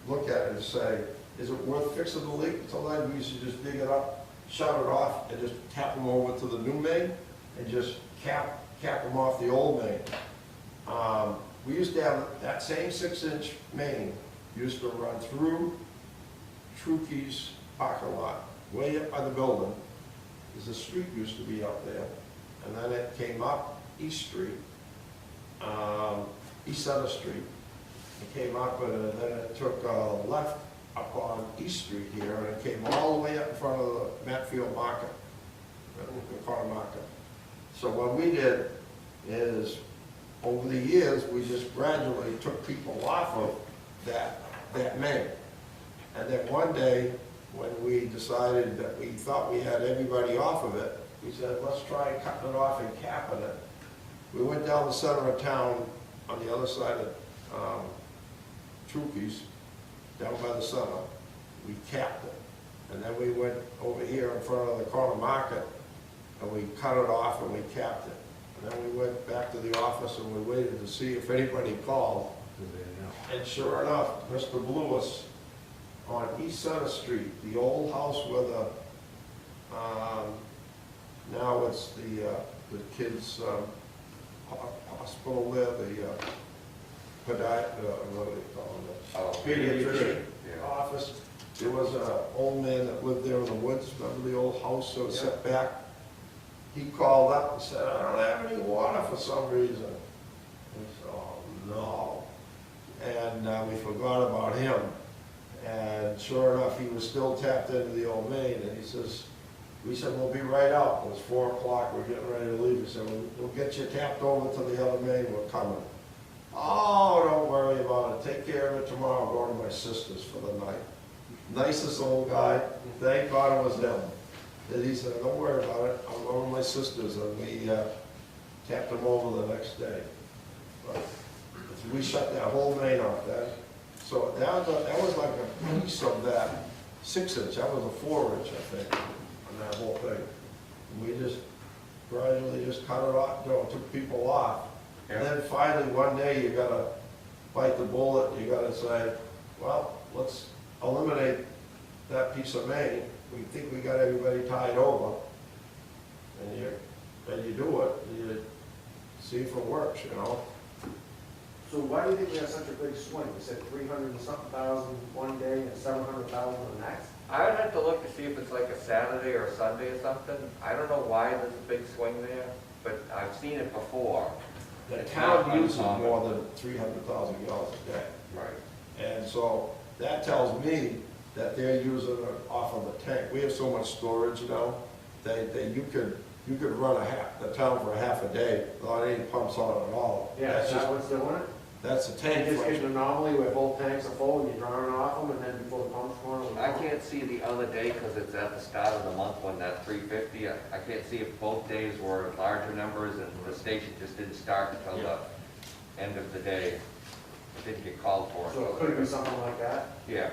S1: look at it and say, is it worth fixing the leak? Sometimes we used to just dig it up, shut it off, and just tap them over to the new main, and just cap them off the old main. We used to have that same 6-inch main, used to run through Trukey's parking lot, way up by the building. There's a street used to be up there, and then it came up East Street, East Center Street. It came up, and then it took a left up on East Street here, and it came all the way up in front of the Matfield Market. the corner market. So what we did is, over the years, we just gradually took people off of that main. And then one day, when we decided that we thought we had everybody off of it, we said, let's try cutting it off and capping it. We went down the center of town on the other side of Trukey's, down by the center. We capped it. And then we went over here in front of the corner market and we cut it off and we capped it. And then we went back to the office and we waited to see if anybody called. And sure enough, Mr. Lewis on East Center Street, the old house where the, now it's the kids' hospital there, what do they call it? Pediatrician office. There was an old man that lived there in the woods, remember the old house that was set back? He called up and said, I don't have any water for some reason. We said, oh no. And we forgot about him. And sure enough, he was still tapped into the old main, and he says, we said, we'll be right out. It was 4 o'clock, we're getting ready to leave. He said, we'll get you tapped over to the other main, we're coming. Oh, don't worry about it, take care of it tomorrow, I'll go to my sister's for the night. Nicest old guy, thank God it was him. And he said, don't worry about it, I'll go to my sister's, and we tapped him over the next day. But we shut that whole main off then. So that was like a piece of that 6-inch, that was a 4-inch, I think, on that whole thing. And we just gradually just cut it off, took people off. And then finally one day you gotta bite the bullet, you gotta say, well, let's eliminate that piece of main. We think we got everybody tied over. And you do it, and you see if it works, you know.
S2: So why do you think we have such a big swing? We said 300 and something thousand one day and 700,000 the next?
S5: I would have to look to see if it's like a Saturday or a Sunday or something. I don't know why there's a big swing there, but I've seen it before.
S1: The
S5: It's not
S1: town uses
S5: uncommon.
S1: more than 300,000 gallons a day.
S5: Right.
S1: And so that tells me that they're using it off of the tank. We have so much storage, you know, that you could run the town for a half a day without any pumps on it at all.
S2: Yeah,
S1: That's
S2: is
S1: just,
S2: that what's doing it?
S1: that's the tank.
S2: You just get
S1: flush.
S2: an anomaly where both tanks are full and you're drawing off them, and then before the pump's going on.
S5: I can't see the other day because it's at the start of the month when that 350, I can't see if both days were larger numbers and the station just didn't start until the end of the day. It didn't get called for.
S2: So it could be something like that?
S5: Yeah,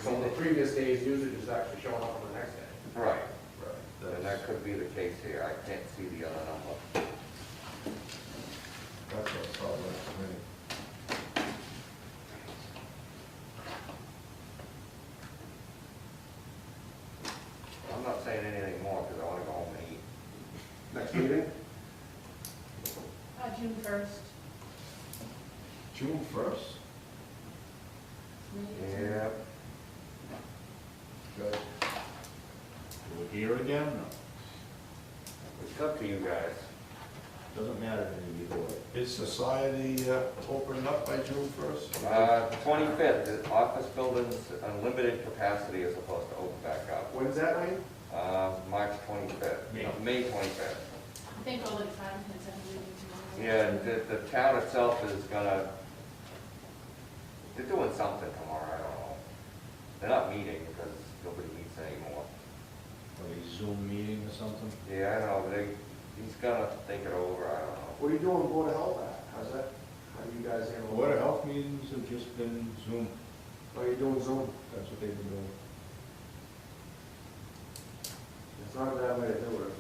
S2: So the previous day's usage is actually showing up on the next day?
S5: right.
S1: Right.
S5: And that could be the case here. I can't see the other number.
S1: That's what it sounds like to me.
S5: I'm not saying anything more because I want to go home and eat.
S2: Next meeting?
S4: June 1st.
S1: June 1st?
S5: Yeah.
S1: Good.
S7: We're here again? No.
S5: It's up to you guys.
S7: Doesn't matter to me either way.
S1: Is society opened up by June 1st?
S5: 25th, the office building's unlimited capacity is supposed to open back up.
S2: When's that, Wayne?
S5: March 25th,
S7: May.
S5: May 25th.
S4: I think all the departments have meetings tomorrow.
S5: Yeah, and the town itself is gonna, they're doing something tomorrow, I don't know. They're not meeting because nobody meets anymore.
S7: Are we Zoom meeting or something?
S5: Yeah, I know, but he's gonna think it over, I don't know.
S2: What are you doing Board of Health at? How's that? How do you guys handle it?
S7: Board of Health meetings have just been Zoom.
S2: Oh, you're doing Zoom?
S7: That's what they've been doing.
S2: It's not a bad way to do it.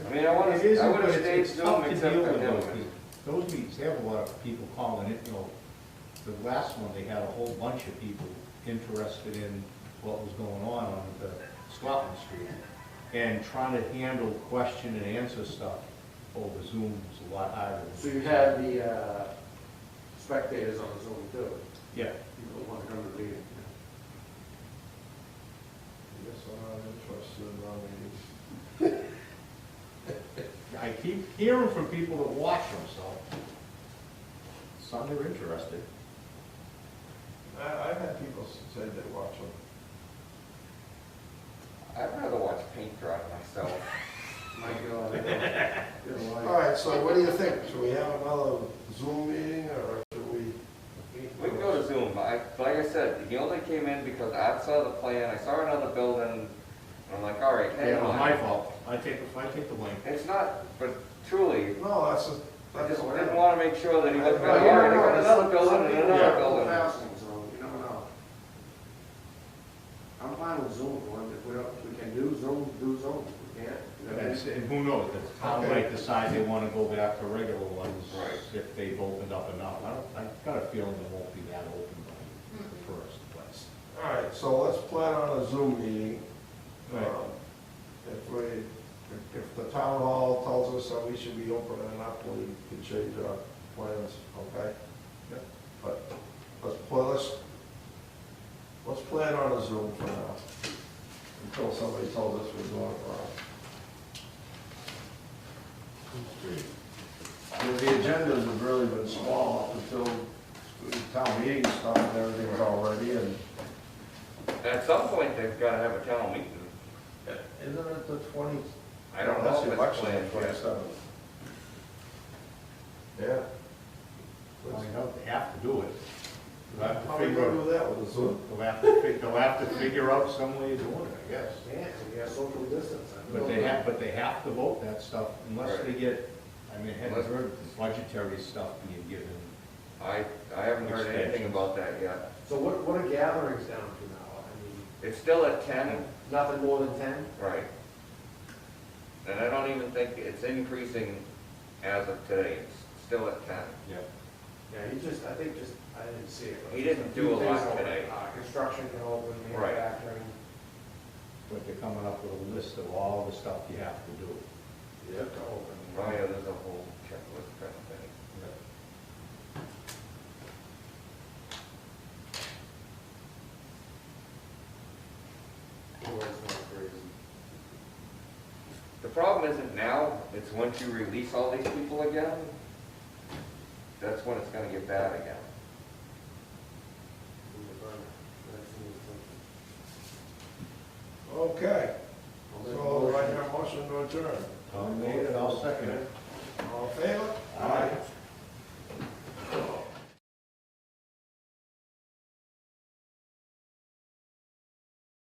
S5: I mean, I
S7: It isn't,
S5: would
S7: but
S5: have stayed
S7: it's
S5: Zoom
S7: tough to
S5: except
S7: deal
S5: for
S7: with
S5: him.
S7: those, 'cause those meetings, they have a lot of people calling it, you know. The last one, they had a whole bunch of people interested in what was going on the Scotland Street. And trying to handle question and answer stuff over Zoom is a lot harder.
S2: So you had the spectators on Zoom too?
S7: Yeah.
S2: People who want to come to the meeting?
S1: I guess I'm not interested in meetings.
S7: I keep hearing from people that watch them, so some are interested.
S1: I've had people say they watch them.
S5: I'd rather watch paint dry myself.
S2: My God. I know.
S1: All right, so what do you think? Should we have another Zoom meeting, or should we?
S5: We can go to Zoom. Like I said, he only came in because I saw the plan, I saw another building, and I'm like, all right, hang
S7: Yeah, it was
S5: on.
S7: my fault. I take the blame.
S5: It's not, but truly,
S1: No, that's
S5: I just didn't want to make sure that he wasn't
S2: Well,
S5: going,
S2: you
S5: all right,
S2: never
S5: I got
S2: know.
S5: another building
S2: Some
S5: and
S2: people
S5: another
S2: are
S5: building.
S2: passing, so you never know. I'm fine with Zoom, if we can do Zoom, do Zoom. We can't.
S7: And who knows, the town
S1: Okay.
S7: might decide they want to go back to regular ones
S5: Right.
S7: if they've opened up enough. I got a feeling it won't be that open by the first place.
S1: All right, so let's plan on a Zoom meeting.
S7: Right.
S1: If the town hall tells us that we should be opening up, we can change our plans, okay?
S7: Yep.
S1: But let's plan on a Zoom for now, until somebody tells us we're doing it wrong. The agendas have really been small up until the town meeting started and everything was all ready, and
S5: At some point, they've got to have a town meeting.
S1: isn't it the 20?
S5: I don't know
S1: That's
S5: if
S1: the
S5: it's
S1: election,
S5: planned
S1: the
S5: yet.
S1: 27th. Yeah.
S7: Well, you know, they have to do it. They'll have to
S1: How are we
S7: figure
S1: gonna
S7: out,
S1: do that with a Zoom?
S7: they'll have to figure out some way of doing it, I guess.
S2: Yeah, we have social distance.
S7: But they have to vote that stuff unless they get, I mean, I hadn't heard budgetary stuff being given.
S5: I haven't heard anything about that yet.
S2: So what are gatherings down to now? I mean,
S5: It's still at 10,
S2: nothing more than 10?
S5: right? And I don't even think it's increasing as of today. It's still at 10.
S7: Yeah.
S2: Yeah, I didn't see it. but
S5: He didn't do a
S2: few
S5: lot
S2: things open.
S5: today.
S2: Construction can open,
S5: Right.
S2: manufacturing.
S7: But they're coming up with a list of all the stuff you have to do.
S2: Yeah. To open.
S5: Oh, yeah, there's a whole checklist kind of thing.
S2: Oh, it's not crazy.
S5: The problem isn't now, it's once you release all these people again, that's when it's gonna get bad again.
S1: Okay, so do I hear a motion to adjourn?
S7: Tom made it, I'll second it.
S1: All in favor?
S7: Aye.